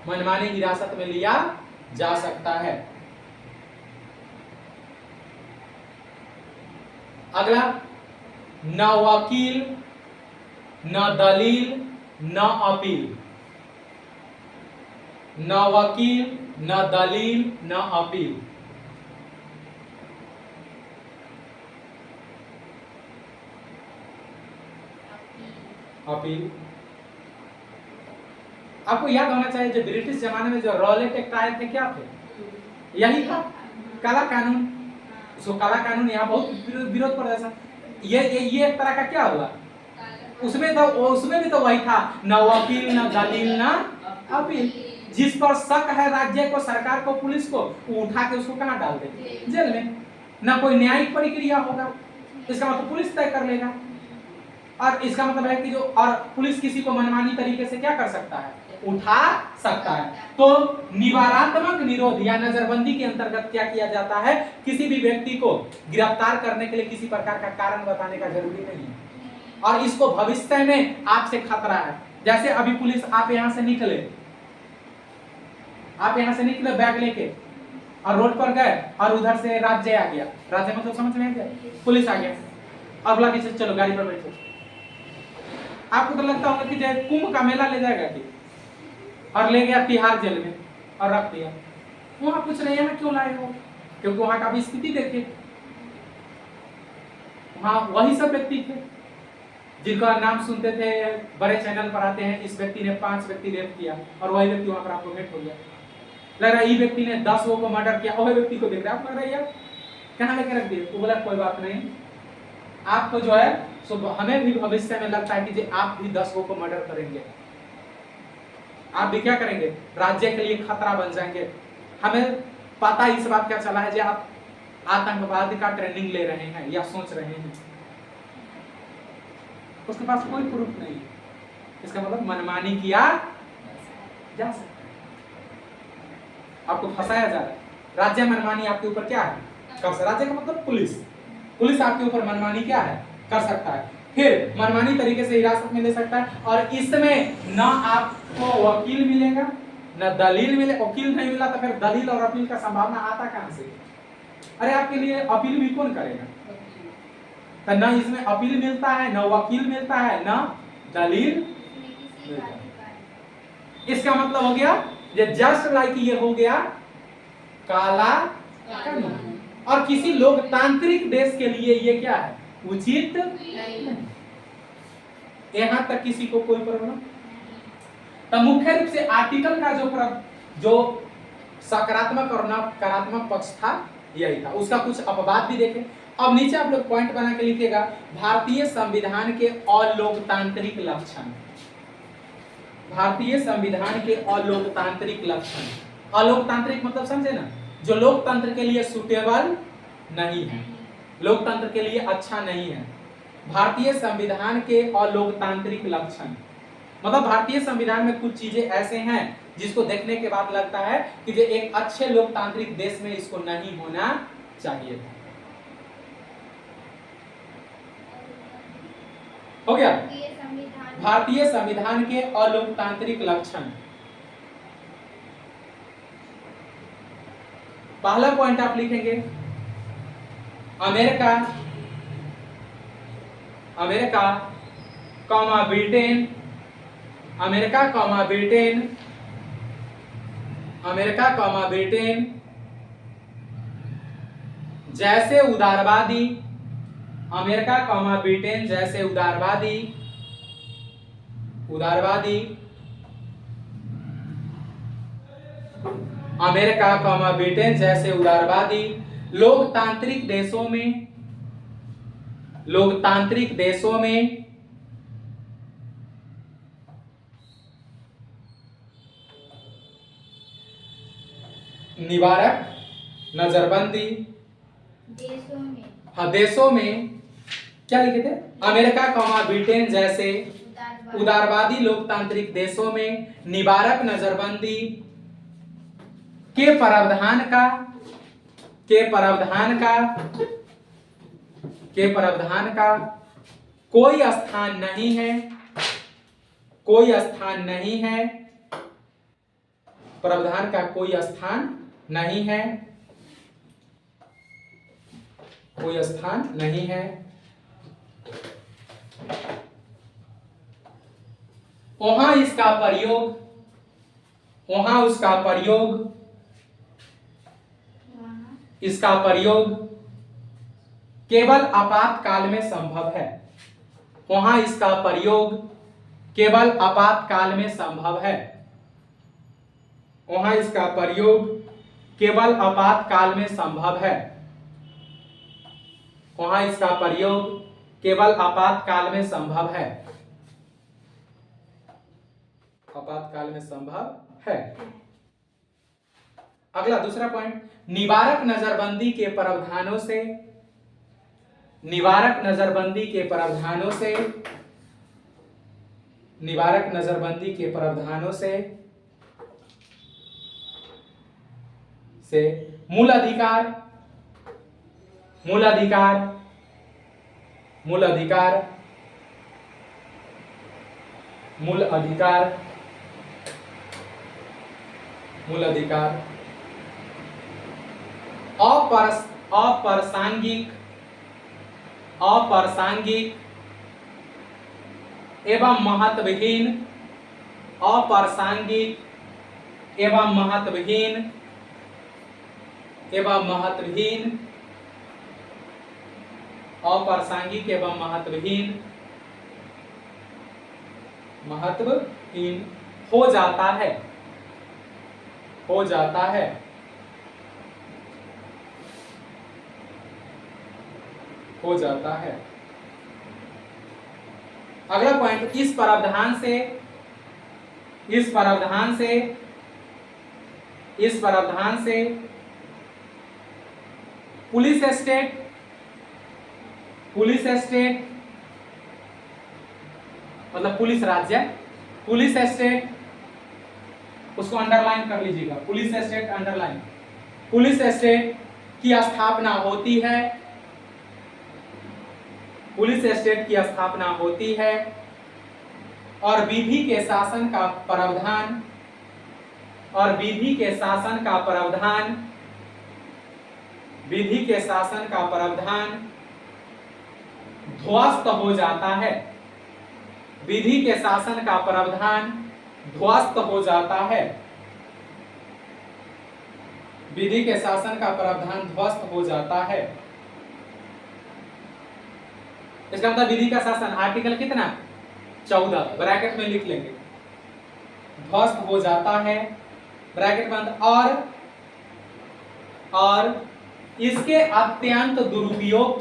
मनमानी हिरासत में लिया जा सकता है। अगला न वकील, न दलील, न अपील, न वकील, न दलील, न अपील। अपील आपको याद होना चाहिए जो ब्रिटिश जमाने में जो रॉलेट एक्ट आए थे क्या थे, यही था काला कानून। उसको काला कानून यहाँ बहुत विरोध प्रदर्शन, ये एक तरह का क्या हुआ, उसमें तो उसमें भी तो वही था, न वकील, न दलील, न अपील। जिस पर शक है राज्य को, सरकार को, पुलिस को, वो उठा के उसको कहाँ डाल दे, जेल में। न कोई न्यायिक प्रक्रिया होगा, इसका मतलब पुलिस तय कर लेगा। और इसका मतलब है कि जो और पुलिस किसी को मनमानी तरीके से क्या कर सकता है, उठा सकता है। तो निवारात्मक निरोध या नजरबंदी के अंतर्गत क्या किया जाता है, किसी भी व्यक्ति को गिरफ्तार करने के लिए किसी प्रकार का कारण बताने का जरूरी नहीं है, और इसको भविष्य में आपसे खतरा है। जैसे अभी पुलिस, आप यहाँ से निकले, आप यहाँ से निकले बैग लेके और रोड पर गए और उधर से राज्य आ गया, राज्य मतलब समझ में आ गया, पुलिस आ गया और बोला कि चलो गाड़ी पर बैठो। आपको तो लगता होगा कि जैसे कुंभ का मेला ले जाएगा कि, और ले गया तिहाड़ जेल में और रख दिया। वहां पूछ रहे हैं क्यों लाए हो, क्योंकि वहां का भी स्थिति देखिए, वहां वही सब व्यक्ति थे जिनका नाम सुनते थे, बड़े चैनल पर आते हैं, इस व्यक्ति ने 5 व्यक्ति रेप किया, और वही व्यक्ति वहां पर आपको भेंट हो गया। लग रहा है ये व्यक्ति ने 10 लोगों को मर्डर किया, वही व्यक्ति को देख रहे आप, लग रहा है यार कहाँ लेके रख दिए। तो बोला कोई बात नहीं, आपको जो है सो हमें भी भविष्य में लगता है कि आप भी 10 लोगों को मर्डर करेंगे, आप भी क्या करेंगे, राज्य के लिए खतरा बन जाएंगे। हमें पता इस बात का चला है, जो आप आतंकवाद का ट्रेनिंग ले रहे हैं या सोच रहे हैं, उसके पास कोई प्रूफ नहीं है, इसका मतलब मनमानी किया जा सकता है, आपको फंसाया जा रहा है। राज्य मनमानी आपके ऊपर क्या है, कर सकता है। राज्य का मतलब पुलिस, पुलिस आपके ऊपर मनमानी क्या है, कर सकता है। फिर मनमानी तरीके से हिरासत में ले सकता है, और इसमें ना आपको वकील मिलेगा ना दलील मिले। वकील नहीं मिला तो फिर दलील और अपील का संभावना आता कहां से? अरे आपके लिए अपील भी कौन करेगा? तो ना इसमें अपील मिलता है, ना वकील मिलता है, ना दलील। इसका मतलब हो गया ये जस्ट लाइक ये हो गया काला कानून। और किसी लोकतांत्रिक देश के लिए ये क्या है, उचित नहीं। यहां तक किसी को कोई प्रॉब्लम? तो मुख्य रूप से आर्टिकल का जो सकारात्मक और नकारात्मक पक्ष था यही था। उसका कुछ अपवाद भी देखें। अब नीचे आप लोग पॉइंट बना के लिखिएगा, भारतीय संविधान के अलोकतांत्रिक लक्षण। भारतीय संविधान के अलोकतांत्रिक लक्षण। अलोकतांत्रिक मतलब समझे ना, जो लोकतंत्र के लिए सुटेबल नहीं है, लोकतंत्र के लिए अच्छा नहीं है। भारतीय संविधान के अलोकतांत्रिक लक्षण मतलब भारतीय संविधान में कुछ चीजें ऐसे हैं जिसको देखने के बाद लगता है कि जो एक अच्छे लोकतांत्रिक देश में इसको नहीं होना चाहिए था। हो गया भारतीय संविधान के अलोकतांत्रिक लक्षण। पहला पॉइंट आप लिखेंगे, America comma Britain, America comma Britain, America comma Britain जैसे उदारवादी, अमेरिका कॉमा ब्रिटेन जैसे उदारवादी अमेरिका कॉमा ब्रिटेन जैसे उदारवादी लोकतांत्रिक देशों में निवारक नजरबंदी, देशों में क्या लिखे थे, अमेरिका कॉमा ब्रिटेन जैसे उदारवादी लोकतांत्रिक देशों में निवारक नजरबंदी के प्रावधान का कोई स्थान नहीं है, प्रावधान का कोई स्थान नहीं है, वहां इसका प्रयोग केवल आपातकाल में संभव है। वहां इसका प्रयोग केवल आपातकाल में संभव है। वहां इसका प्रयोग केवल आपातकाल में संभव है। वहां इसका प्रयोग केवल आपातकाल में संभव है। आपातकाल में संभव है। अगला दूसरा पॉइंट, निवारक नजरबंदी के प्रावधानों से मूल अधिकार अप्रासंगिक एवं महत्वहीन, हो जाता है। अगला पॉइंट, इस प्रावधान से इस प्रावधान से पुलिस स्टेट मतलब पुलिस राज्य, पुलिस स्टेट, उसको अंडरलाइन कर लीजिएगा, police state underline, police state की स्थापना होती है, पुलिस स्टेट की स्थापना होती है और विधि के शासन का प्रावधान ध्वस्त हो जाता है, विधि के शासन का प्रावधान ध्वस्त हो जाता है, विधि के शासन का प्रावधान ध्वस्त हो जाता है। इसका मतलब विधि का शासन आर्टिकल कितना 14 ब्रैकेट में लिख लेंगे, ध्वस्त हो जाता है, ब्रैकेट बंद, और इसके अत्यंत दुरुपयोग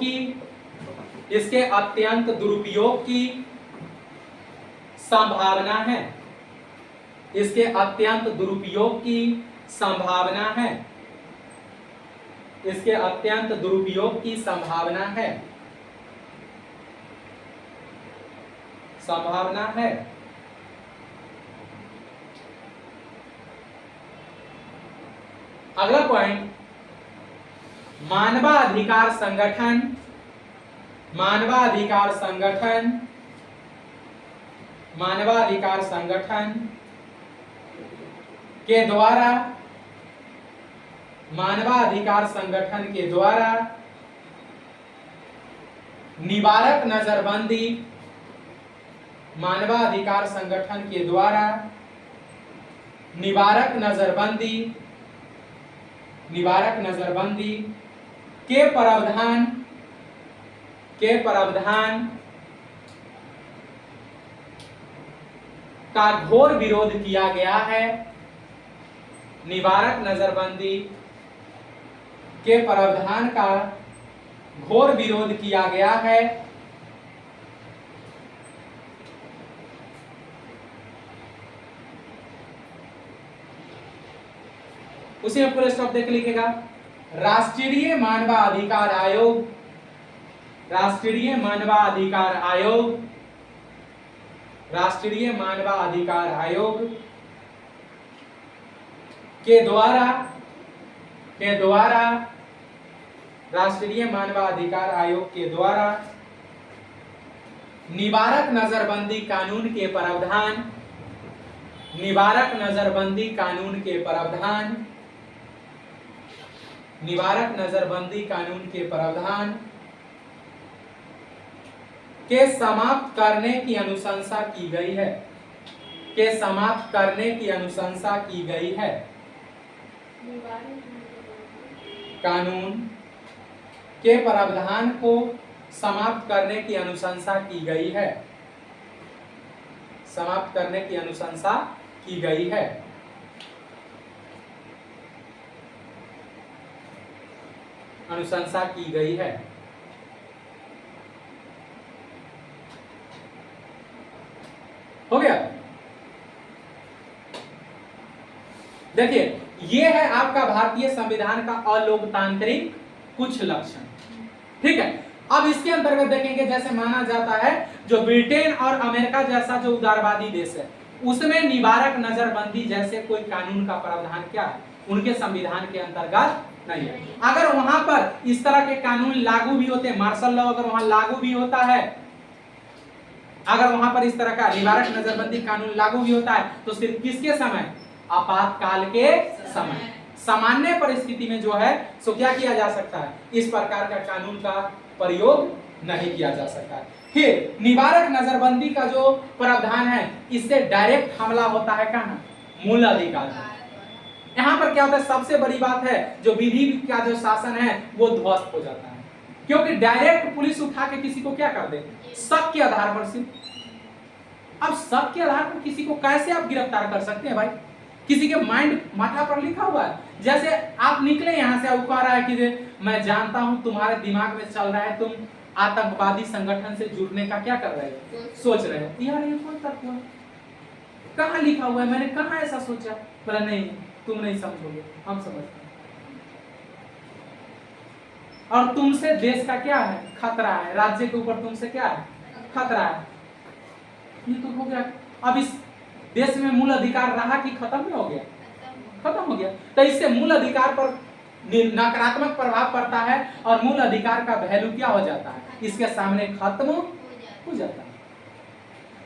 की संभावना है, इसके अत्यंत दुरुपयोग की संभावना है, इसके अत्यंत दुरुपयोग की संभावना है। अगला पॉइंट, मानवाधिकार संगठन के द्वारा निवारक नजरबंदी, मानवाधिकार संगठन के द्वारा निवारक नजरबंदी के प्रावधान का घोर विरोध किया गया है, निवारक नजरबंदी के प्रावधान का घोर विरोध किया गया है। उसी में पूरे स्टॉप देख लिखेगा, राष्ट्रीय मानवाधिकार आयोग के द्वारा निवारक नजरबंदी कानून के प्रावधान के समाप्त करने की अनुशंसा की गई है, कानून के प्रावधान को समाप्त करने की अनुशंसा की गई है, हो गया। देखिए, ये है आपका भारतीय संविधान का अलोकतांत्रिक कुछ लक्षण, ठीक है। अब इसके अंतर्गत देखेंगे, जैसे माना जाता है जो ब्रिटेन और अमेरिका जैसा जो उदारवादी देश है, उसमें निवारक नजरबंदी जैसे कोई कानून का प्रावधान क्या है, उनके संविधान के अंतर्गत नहीं है। अगर वहां पर इस तरह के कानून लागू भी होते, मार्शल लॉ अगर वहां लागू भी होता है, अगर वहां पर इस तरह का निवारक नजरबंदी कानून लागू भी होता है, तो सिर्फ किसके समय, आपातकाल के समय, सामान्य परिस्थिति में जो है सो क्या किया जा सकता है, इस प्रकार का कानून का प्रयोग नहीं किया जा सकता है। फिर निवारक नजरबंदी का जो प्रावधान है, इससे डायरेक्ट हमला होता है कहाँ, मूल अधिकार। यहाँ पर क्या होता है, सबसे बड़ी बात है जो विधि का जो शासन है वो ध्वस्त हो जाता है, क्योंकि डायरेक्ट पुलिस उठा के किसी को क्या कर दे, शक के आधार पर सिर्फ। अब शक के आधार पर किसी को कैसे आप गिरफ्तार कर सकते हैं भाई, किसी के माइंड माथा पर लिखा हुआ है। जैसे आप निकले यहाँ से, कह रहा है कि मैं जानता हूं तुम्हारे दिमाग में चल रहा है, तुम आतंकवादी संगठन से जुड़ने का क्या कर रहे हो, सोच रहे हो। यार ये कौन तर्क हुआ, कहाँ लिखा हुआ है, मैंने कहाँ ऐसा सोचा? बोला नहीं, तुम नहीं समझोगे, हम समझते हैं। और तुमसे देश का क्या है? खतरा है। राज्य के ऊपर तुमसे क्या है? खतरा है। ये तो हो गया। अब इस देश में मूल अधिकार रहा कि खत्म नहीं हो गया? खत्म हो गया। तो इससे मूल अधिकार पर नकारात्मक प्रभाव पड़ता है और मूल अधिकार का वैल्यू क्या हो जाता है? इसके सामने खत्म हो जाता है।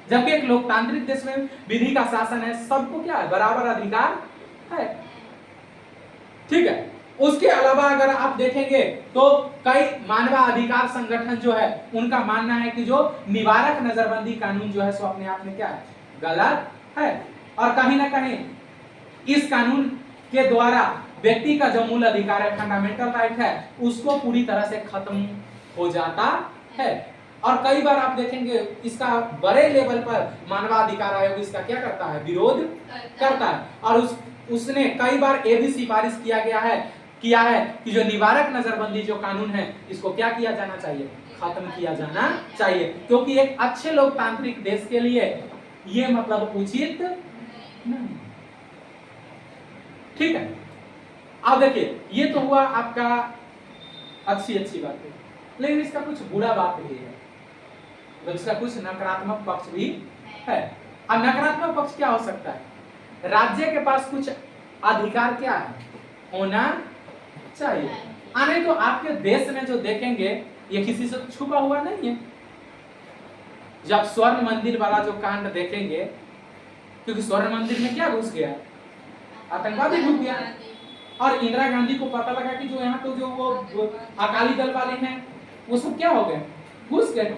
जबकि एक लोकतांत्रिक देश में विधि का शासन है, सबको क्या है? बराबर अधिकार है। ठीक है। उसके अलावा अगर आप देखेंगे तो कई मानवाधिकार संगठन जो है उनका मानना है कि जो निवारक नजरबंदी कानून जो है सो अपने आप में क्या है? गलत है। और कहीं ना कहीं इस कानून के द्वारा व्यक्ति का जो मूल अधिकार है, फंडामेंटल राइट है, उसको पूरी तरह से खत्म हो जाता है। और कई बार आप देखेंगे इसका बड़े लेवल पर मानवाधिकार आयोग इसका क्या करता है? विरोध करता है। और उसने कई बार ये भी सिफारिश किया है कि जो निवारक नजरबंदी जो कानून है इसको क्या किया जाना चाहिए? खत्म किया जाना चाहिए, क्योंकि एक अच्छे लोकतांत्रिक देश के लिए ये मतलब उचित नहीं। ठीक है। अब देखिए, ये तो हुआ आपका अच्छी बात है, लेकिन इसका कुछ बुरा बात भी है, तो इसका कुछ नकारात्मक पक्ष भी है। अब नकारात्मक पक्ष क्या हो सकता है? राज्य के पास कुछ अधिकार क्या है? होना चाहिए। नहीं तो आपके देश में जो देखेंगे ये किसी से छुपा हुआ नहीं है। जब स्वर्ण मंदिर वाला जो कांड देखेंगे, क्योंकि स्वर्ण मंदिर में क्या घुस गया? आतंकवादी घुस गया। और इंदिरा गांधी को पता लगा कि जो यहाँ तो जो वो अकाली दल वाले हैं वो सब क्या हो गए? घुस गए।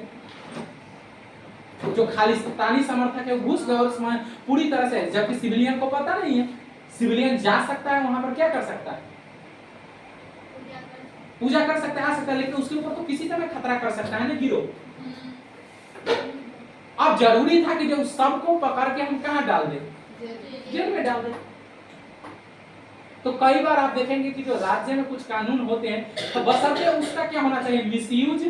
जो खालिस्तानी समर्थक है वो घुस गए और उसमें पूरी तरह से, जबकि सिविलियन को पता नहीं है। सिविलियन जा सकता है वहां पर, क्या कर सकता है? पूजा कर सकता है, आ सकता है, लेकिन उसके ऊपर तो किसी तरह खतरा कर सकता है ना, गिरो। अब जरूरी था कि जो सबको पकड़ के हम कहां डाल दें? जेल में डाल दें। तो कई बार आप देखेंगे कि जो राज्य में कुछ कानून होते हैं तो बशर्ते उसका क्या होना चाहिए? मिसयूज।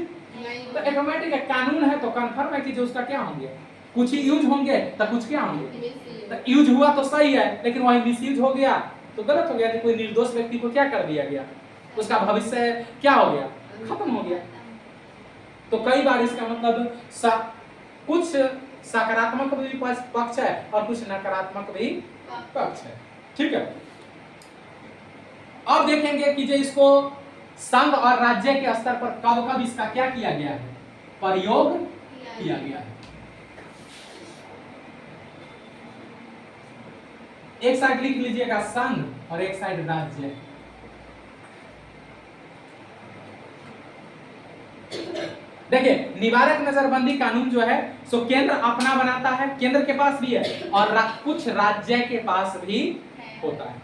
तो ऑटोमेटिक है, कानून है तो कंफर्म है कि जो उसका क्या होंगे? कुछ ही यूज होंगे तो कुछ क्या होंगे? तो यूज हुआ तो सही है, लेकिन वही मिसयूज हो गया तो गलत हो गया कि कोई निर्दोष व्यक्ति को क्या कर दिया गया? उसका भविष्य क्या हो गया? खत्म हो गया। तो कई बार इसका मतलब कुछ सकारात्मक भी पक्ष है और कुछ नकारात्मक भी पक्ष है। ठीक है। अब देखेंगे कि जो इसको संघ और राज्य के स्तर पर कब कब इसका क्या किया गया है? प्रयोग किया गया है। एक साइड लिख लीजिएगा संघ और एक साइड राज्य। देखिए, निवारक नजरबंदी कानून जो है सो केंद्र अपना बनाता है, केंद्र के पास भी है और कुछ राज्य के पास भी होता है।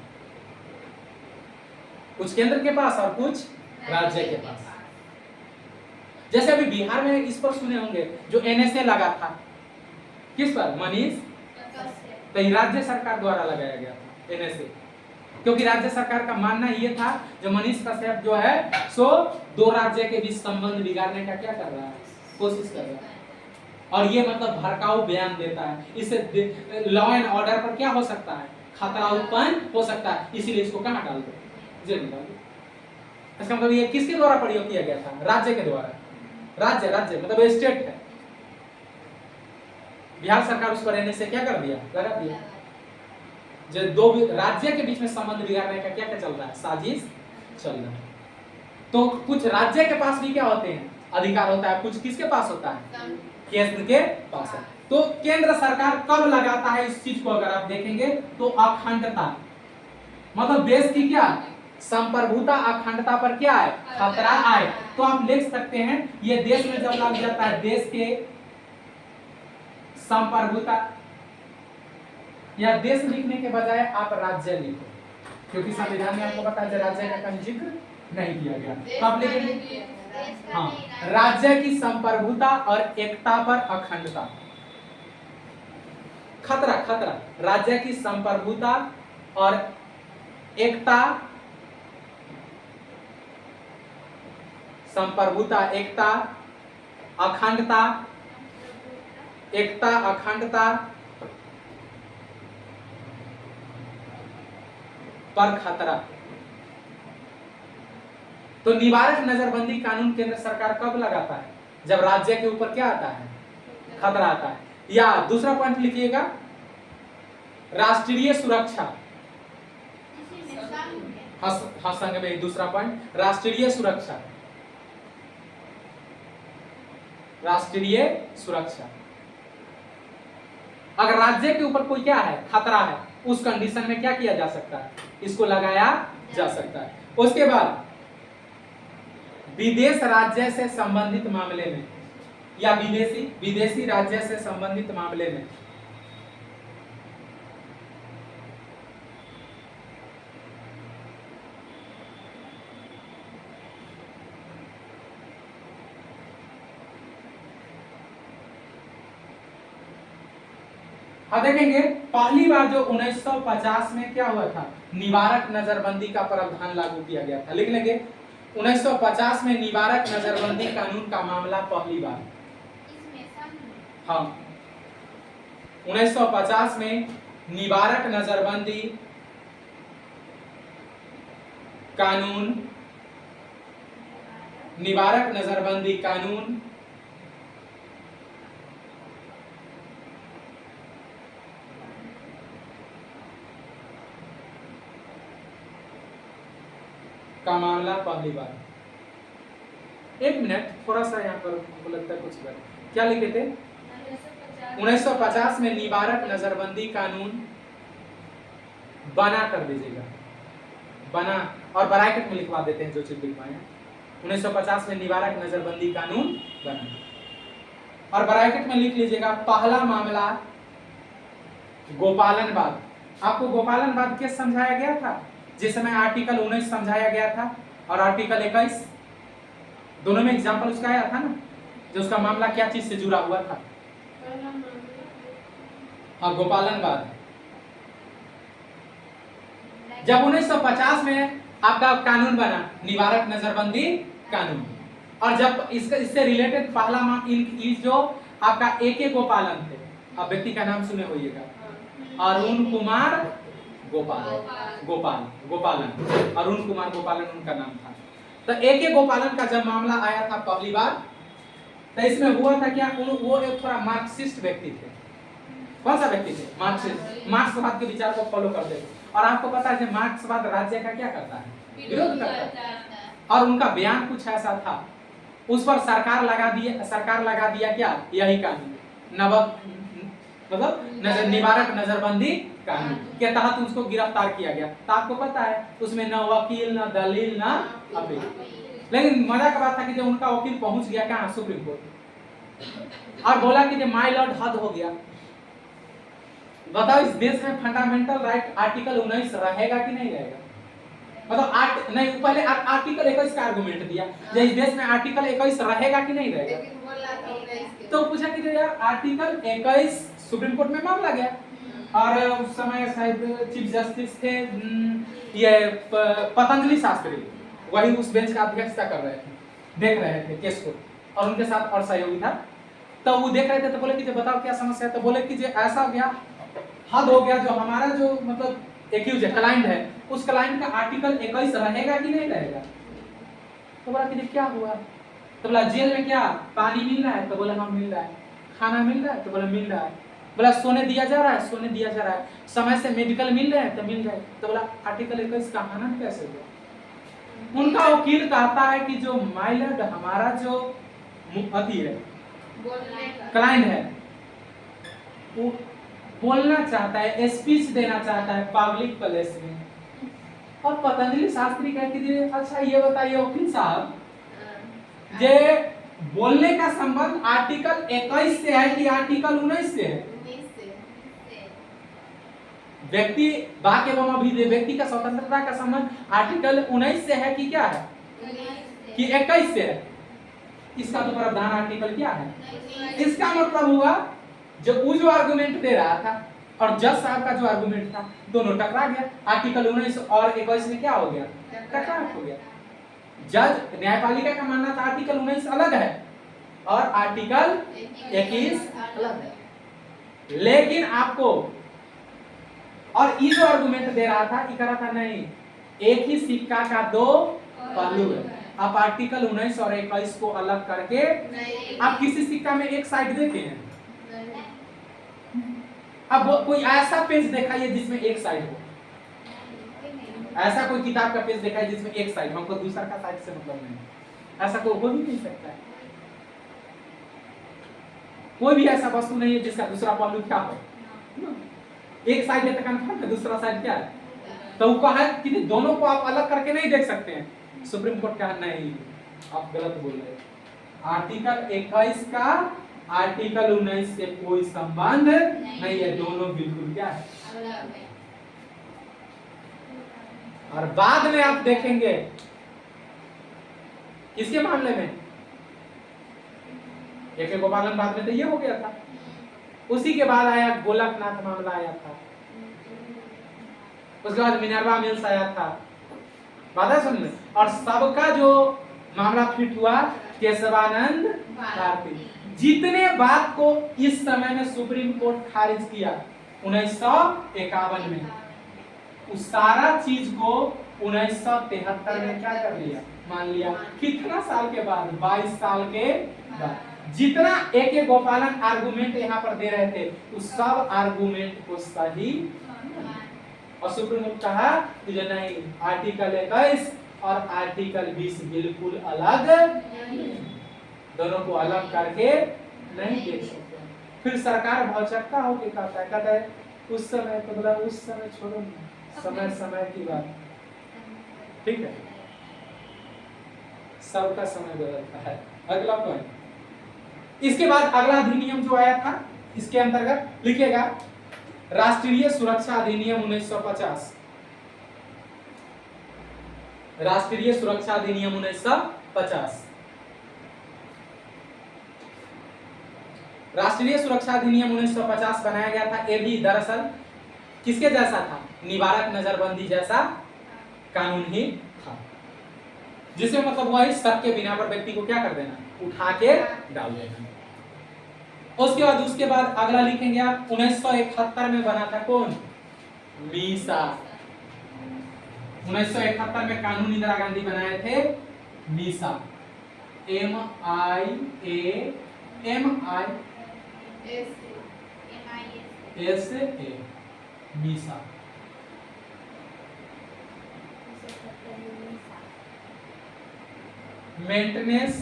कुछ केंद्र के पास और कुछ राज्य के पास। जैसे अभी बिहार में इस पर सुने होंगे जो एनएसए लगा था, किस पर? मनीष। तो ये राज्य सरकार द्वारा लगाया गया था एनएसए, क्योंकि राज्य सरकार का मानना ये था जो मनीष कश्यप जो है सो दो राज्य के बीच संबंध बिगाड़ने का क्या कर रहा है? कोशिश कर रहा है। और ये मतलब भड़काऊ बयान देता है। इससे लॉ एंड ऑर्डर पर क्या हो सकता है? खतरा उत्पन्न हो सकता है। इसीलिए इसको कहां डाल दो? जेल में डाल दो। इसका मतलब ये किसके द्वारा प्रयोग किया गया था? राज्य के द्वारा। राज्य मतलब स्टेट है। बिहार सरकार उस पर एनएसए क्या कर दिया? लगा दिया। जो दो राज्य के बीच में संबंध बिगाड़ने का क्या चल रहा है? साजिश चल रहा है। तो कुछ राज्य के पास भी क्या होते हैं? अधिकार होता है। कुछ किसके पास होता है? केंद्र के पास है। तो केंद्र सरकार कब लगाता है इस चीज को अगर आप देखेंगे तो अखंडता, मतलब देश की क्या संप्रभुता, अखंडता पर क्या है? खतरा आए तो आप लिख सकते हैं ये देश में जब लग जाता है देश के संप्रभुता, या देश लिखने के बजाय आप राज्य लिखो, क्योंकि संविधान में आपको पता है राज्य का कहीं जिक्र नहीं किया गया। तो आप लिखेंगे हाँ, राज्य की संप्रभुता और एकता पर अखंडता। खतरा राज्य की संप्रभुता और एकता, संप्रभुता, एकता, अखंडता, एकता, अखंडता पर खतरा। तो निवारक नजरबंदी कानून केंद्र सरकार कब लगाता है? जब राज्य के ऊपर क्या आता है? खतरा आता है। या दूसरा पॉइंट लिखिएगा, राष्ट्रीय सुरक्षा। हाँ, संग में दूसरा पॉइंट राष्ट्रीय सुरक्षा। राष्ट्रीय सुरक्षा, अगर राज्य के ऊपर कोई क्या है? खतरा है, उस कंडीशन में क्या किया जा सकता है? इसको लगाया जा सकता है। उसके बाद विदेश राज्य से संबंधित मामले में या विदेशी राज्य से संबंधित मामले में देखेंगे पहली बार जो 1950 में क्या हुआ था? निवारक नजरबंदी का प्रावधान लागू किया गया था। लिख लेंगे 1950 में निवारक नजरबंदी कानून का मामला पहली बार। हाँ, 1950 में निवारक नजरबंदी कानून का मामला पहली बार। एक मिनट, थोड़ा सा यहाँ पर हमको लगता है कुछ क्या लिखे थे? 1950 में निवारक नजरबंदी कानून बना कर दीजिएगा, बना, और ब्रैकेट में लिखवा देते हैं जो चीज लिखवाए हैं। 1950 में निवारक नजरबंदी कानून बना, और ब्रैकेट में लिख लीजिएगा पहला मामला गोपालनवाद। आपको गोपालनवाद किस समझाया गया था? जिस समय आर्टिकल 19 समझाया गया था और आर्टिकल 21, दोनों में एग्जांपल उसका आया था ना, जो उसका मामला क्या चीज से जुड़ा हुआ था? हाँ, गोपालनवाद। जब 1950 में आपका कानून बना निवारक नजरबंदी कानून, और जब इससे रिलेटेड पहला जो आपका एके गोपालन थे, आप व्यक्ति का नाम सुने होइएगा, अरुण कुमार गोपालन, अरुण कुमार गोपालन उनका नाम था। तो एके गोपालन का जब मामला आया था पहली बार, तो इसमें हुआ था क्या? वो एक थोड़ा मार्क्सिस्ट व्यक्ति थे। कौन सा व्यक्ति थे? मार्क्सिस्ट, मार्क्सवाद के विचार को फॉलो करते थे। और आपको पता है कि मार्क्सवाद राज्य का क्या करता है? विरोध करता है। और उनका बयान कुछ ऐसा था, उस पर सरकार लगा दिया क्या? यही कानून निवारक नजरबंदी कानून के तहत उसको गिरफ्तार किया गया। तो आपको पता है उसमें न वकील, न दलील, न अपील। लेकिन मजा का बात था कि जब उनका वकील पहुंच गया कहाँ? सुप्रीम कोर्ट, और बोला कि माय लॉर्ड हद हो गया। बताओ, इस देश में फंडामेंटल राइट आर्टिकल 19 रहेगा कि नहीं रहेगा? मतलब नहीं, पहले आर्टिकल 21 का आर्गुमेंट दिया, जो इस देश में आर्टिकल 21 रहेगा कि नहीं रहेगा? तो पूछा कि जो यार आर्टिकल 21 सुप्रीम कोर्ट में मामला गया, और उस समय शायद चीफ जस्टिस थे ये पतंजलि शास्त्री, वही उस बेंच का अध्यक्षता कर रहे थे, देख रहे थे केस को, और उनके साथ और सहयोगी था। तो वो देख रहे थे, तो बोले कि बताओ क्या समस्या है? तो बोले कि ऐसा हो गया, हद हो गया, जो हमारा जो मतलब एक्यूज है, क्लाइंट है, उस क्लाइंट का आर्टिकल 21 रहेगा कि नहीं रहेगा? तो बोला कि क्या हुआ? तो बोला जेल में क्या पानी मिल रहा है? तो बोला हाँ मिल रहा है। खाना मिल रहा है? तो बोला मिल रहा है। बोला सोने दिया जा रहा है? सोने दिया जा रहा है। समय से मेडिकल मिल रहे हैं? तो मिल रहा है। तो बोला आर्टिकल 21 का हनन कैसे हुआ? उनका वकील कहता है कि जो माय लॉर्ड, हमारा जो अति है, क्लाइंट है, वो बोलना चाहता है, स्पीच देना चाहता है पब्लिक प्लेस में। और पतंजलि शास्त्री कहती थी अच्छा ये बताइए वकील साहब, जे बोलने का संबंध आर्टिकल 21 से है कि आर्टिकल 19 से है? व्यक्ति का स्वतंत्रता का संबंध आर्टिकल 19 से है कि क्या है? कि 21 से है? इसका तो प्रावधान आर्टिकल क्या है? इसका मतलब हुआ जो आर्गुमेंट दे रहा था और जज साहब का जो आर्गुमेंट था, दोनों टकरा गया। आर्टिकल 19 और 21 में क्या हो गया? टकराव हो गया। जज न्यायपालिका का मानना था आर्टिकल 19 अलग है और आर्टिकल 21 अलग है। लेकिन आपको और ये जो आर्गुमेंट दे रहा था ये कह रहा था नहीं, एक ही सिक्का का दो पहलू है। आप आर्टिकल 19 और 21 को अलग करके आप किसी सिक्का में एक साइड देखे हैं? अब कोई ऐसा पेज दिखाइए जिसमें एक साइड हो, ऐसा कोई किताब का पेज दिखाइए जिसमें एक साइड, हमको दूसरा का साइड से मतलब नहीं, ऐसा कोई हो ही नहीं सकता है। कोई भी ऐसा वस्तु नहीं है जिसका दूसरा पहलू क्या हो, एक साइड है तो कंफर्म है, दूसरा साइड क्या है, तो वो कहा है कि दोनों को आप अलग करके नहीं देख सकते हैं। सुप्रीम कोर्ट कहा नहीं, आप गलत बोल रहे हैं। आर्टिकल 21 का आर्टिकल 19 से कोई संबंध नहीं है, दोनों बिल्कुल क्या है अलग है। और बाद में आप देखेंगे किसके मामले में, एक गोपालन बाद में तो ये हो गया था, उसी के बाद आया गोलकनाथ मामला आया था, उसके बाद मिनर्वा मिल्स आया था, बात है सुनने। और सबका जो मामला फिट हुआ केशवानंद भारती। जितने बात को इस समय में सुप्रीम कोर्ट खारिज किया 1951 में, उस सारा चीज को 1973 में क्या कर लिया, मान लिया। कितना साल के बाद, 22 साल के बाद। जितना एक गोपालन आर्गुमेंट यहाँ पर दे रहे थे उस सब आर्गुमेंट को सही, और सुप्रीम कोर्ट कहा कि जो नहीं, आर्टिकल 21 और आर्टिकल 20 बिल्कुल अलग, दोनों को अलग करके नहीं देख सकते। फिर सरकार भौचक्का होके कहता है उस समय तो बोला उस समय छोड़ो, समय समय की बात, ठीक है, सबका समय बदलता है। अगला पॉइंट, इसके बाद अगला अधिनियम जो आया था इसके अंतर्गत लिखेगा राष्ट्रीय सुरक्षा अधिनियम 1950। राष्ट्रीय सुरक्षा अधिनियम 1950। राष्ट्रीय सुरक्षा अधिनियम 1950 बनाया गया था। ये भी दरअसल किसके जैसा था, निवारक नजरबंदी जैसा कानून ही था, जिसमें मतलब वही शक के बिना पर व्यक्ति को क्या कर देना, उठा के डाल देना। उसके बाद अगला लिखेंगे आप 1971 में बना था कौन, मीसा। 1971 में कानून इंदिरा गांधी बनाए थे Misa, MISA, Misa. Maintenance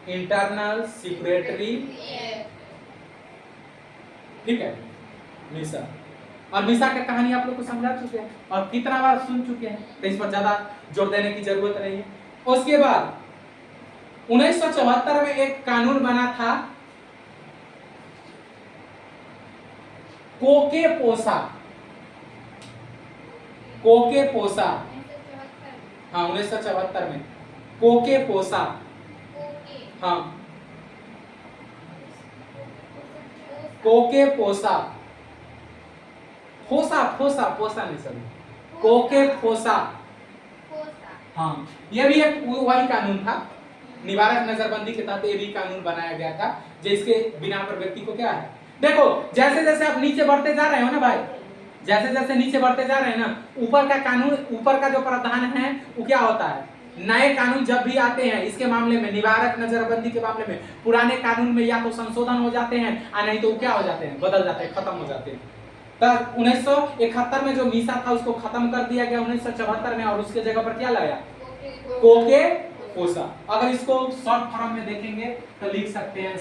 internal security, ठीक है, मीसा। और मीसा की कहानी आप लोग को समझा चुके हैं और कितना बार सुन चुके हैं, तो इस पर ज्यादा जोर देने की जरूरत नहीं है। उसके बाद 1974 में एक कानून बना था कोके पोसा। कोके पोसा, हाँ 1974 में कोके पोसा, हाँ कोके पोसा, फोसा फोसा पोसा नहीं सर, कोके फोसा, हाँ ये भी एक वही कानून था, निवारक नजरबंदी के तहत ये भी कानून बनाया गया था, जिसके बिना पर व्यक्ति को क्या है, देखो जैसे जैसे आप नीचे बढ़ते जा रहे हो ना भाई, जैसे जैसे नीचे बढ़ते जा रहे हैं ना, ऊपर का कानून, ऊपर का जो प्रावधान है वो क्या होता है, नए कानून जब भी आते हैं इसके मामले में, निवारक नजरबंदी के मामले में, पुराने कानून में या तो संशोधन हो जाते हैं या नहीं तो क्या हो जाते हैं, बदल जाते हैं, खत्म हो जाते हैं। तब 1971 में जो मीसा था उसको खत्म कर दिया गया 1974 में, और उसके जगह पर क्या लाया, कोके पोसा। अगर इसको शॉर्ट फॉर्म में देखेंगे तो लिख सकते हैं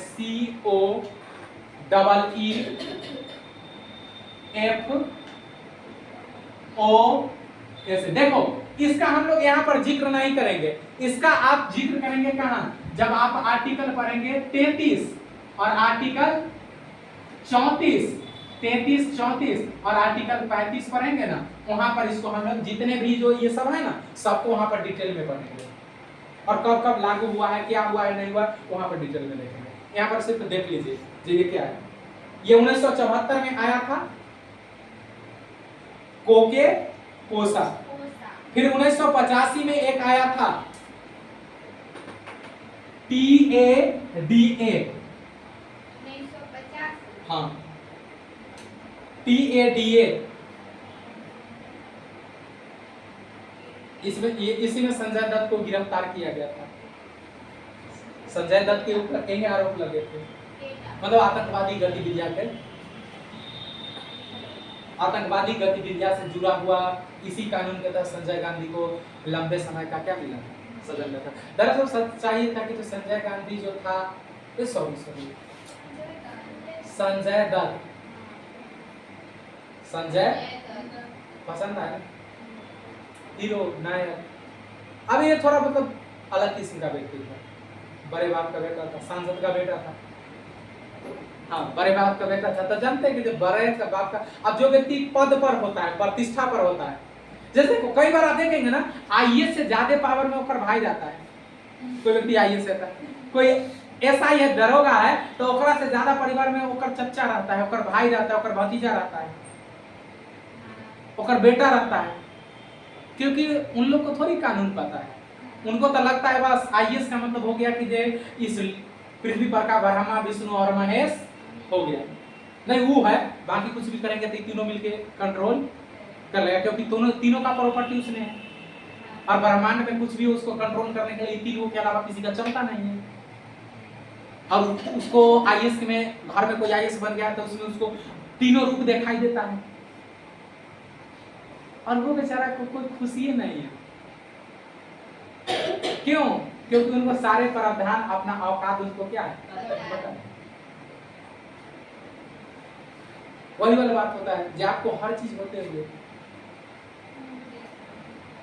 COEEFOS। देखो इसका हम लोग यहाँ पर जिक्र नहीं करेंगे, इसका आप जिक्र करेंगे कहाँ, जब आप आर्टिकल पढ़ेंगे 33 और आर्टिकल 34, 33, 34 और आर्टिकल 35 पढ़ेंगे ना, वहां पर इसको हम लोग जितने भी जो ये सब है ना, सबको वहां पर डिटेल में पढ़ेंगे, और कब कब लागू हुआ है, क्या हुआ है, नहीं हुआ, वहां पर डिटेल में देखेंगे। यहाँ पर सिर्फ देख लीजिए ये क्या है, ये 1974 में आया था कोके पोसा। फिर 1985 में एक आया था TADA, हाँ TADA, इसी में संजय दत्त को गिरफ्तार किया गया था। संजय दत्त के ऊपर कई आरोप लगे थे, मतलब आतंकवादी गतिविधियां से जुड़ा हुआ। इसी कानून के तहत संजय गांधी को लंबे समय का क्या मिला, सजा मिला था। दरअसल सच्चाई ये था कि जो संजय गांधी जो था, संजय दत्त, संजय पसंद आया, हीरो नायक। अब ये थोड़ा मतलब अलग किस्म का व्यक्ति था, बड़े बाप का बेटा था, सांसद का बेटा था। हाँ, बड़े बाप का बेटा था। तो जानते हैं कि जो बड़े का बाप का, अब जो व्यक्ति पद पर होता है, प्रतिष्ठा पर होता है, जैसे कई बार आप देखेंगे ना, आईएएस से ज्यादा पावर में ओकर भाई जाता है। कोई व्यक्ति आईएएस रहता है, कोई एसआई है, दरोगा है, तो ओकरा से ज्यादा परिवार में ओकर चच्चा रहता है, ओकर भाई रहता है, ओकर भतीजा रहता है, ओकर बेटा रहता है। क्योंकि उन लोग को थोड़ी कानून पता है। उनको तो लगता है बस आईएएस का मतलब हो गया कि जे इस पृथ्वी पर का ब्रह्मा विष्णु और महेश हो गया। नहीं, वो है, बाकी कुछ भी करेंगे तो तीनों मिलके कंट्रोल कर लेगा, क्योंकि तीनों का प्रॉपर्टी उसने है। और ब्रह्मांड में कुछ भी उसको कंट्रोल करने के लिए तीनों के अलावा किसी का चलता नहीं है। और उसको आईएएस में, घर में कोई आईएएस बन गया तो उसमें उसको तीनों रूप दिखाई देता है, और वो बेचारा को कोई खुशी नहीं है। क्यों? क्योंकि उनको सारे प्रावधान, अपना औकात उनको क्या है पता है। वही वाला बात होता है जो आपको हर चीज होते हुए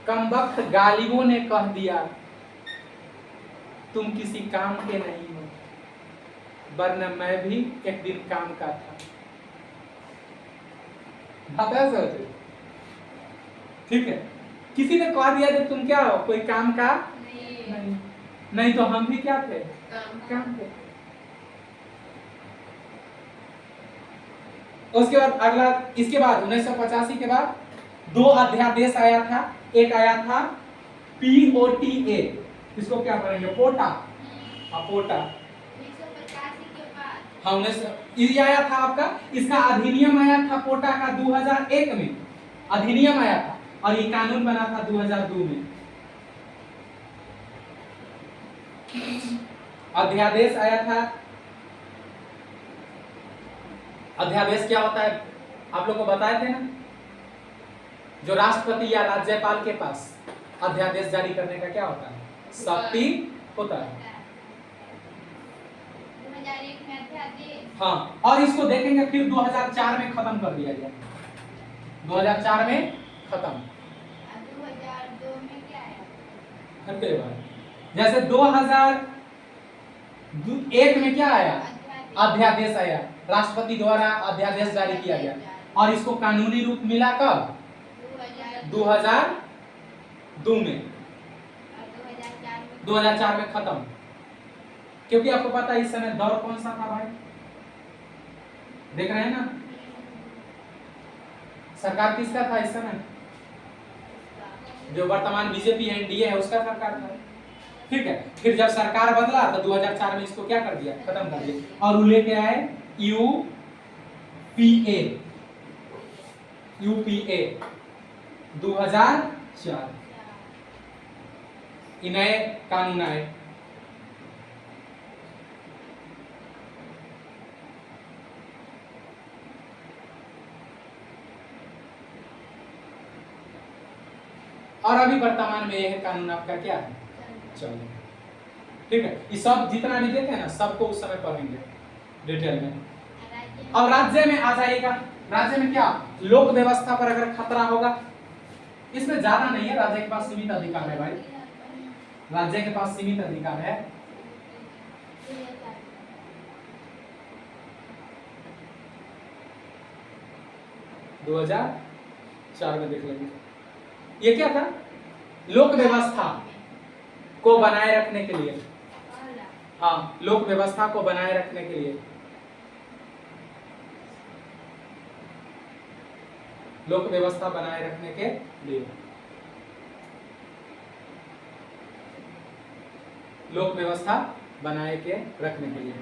कमबख्त गालिबों ने कह दिया तुम किसी काम के नहीं हो, वरना मैं भी एक दिन काम का था। बात है सोचे, ठीक है। किसी ने कह दिया कि तुम क्या हो, कोई काम का नहीं तो हम भी क्या थे, काम थे। उसके बाद अगला, इसके बाद 1985 के बाद 2 अध्यादेश आया था। एक आया था POTA, इसको क्या करेंगे, पोटा, पोटा। 1985 के बाद हाँ, ये आया था आपका। इसका अधिनियम आया था पोटा का 2001 में अधिनियम आया था, और ये कानून बना था 2002 में। अध्यादेश आया था। अध्यादेश क्या होता है आप लोग को बताए थे ना, जो राष्ट्रपति या राज्यपाल के पास अध्यादेश जारी करने का क्या होता है, शक्ति होता है। 2001 में अध्यादेश, हाँ, और इसको देखेंगे फिर 2004 में खत्म कर दिया गया। 2004 में खत्म। 2002 में क्या आया? जैसे 2001 में क्या आया, अध्यादेश आया, राष्ट्रपति द्वारा अध्यादेश जारी किया गया, और इसको कानूनी रूप मिला कब, 2002 में। 2004 में खत्म। क्योंकि आपको पता है इस समय दौर कौन सा था भाई, देख रहे हैं ना, सरकार किसका था इस समय, जो वर्तमान बीजेपी एनडीए है उसका सरकार था। ठीक है, फिर जब सरकार बदला तो 2004 में इसको क्या कर दिया, खत्म कर दिया, और वो लेके आए यूपीए 2004। ये नए कानून आए। और अभी वर्तमान में यह कानून आपका क्या है, चलो ठीक है। ये सब जितना भी देखे ना, सबको उस समय पढ़ेंगे डिटेल में। अब राज्य में आ जाएगा। राज्य में क्या, लोक व्यवस्था पर अगर खतरा होगा, इसमें ज्यादा नहीं है, राज्य के पास सीमित अधिकार है भाई, राज्य के पास सीमित अधिकार है। दो 2004 में देख लेंगे। ये क्या था, लोक व्यवस्था को बनाए रखने के लिए। हाँ, लोक व्यवस्था को बनाए रखने के लिए, लोक व्यवस्था बनाए रखने के लिए, लोक व्यवस्था बनाए के रखने के लिए।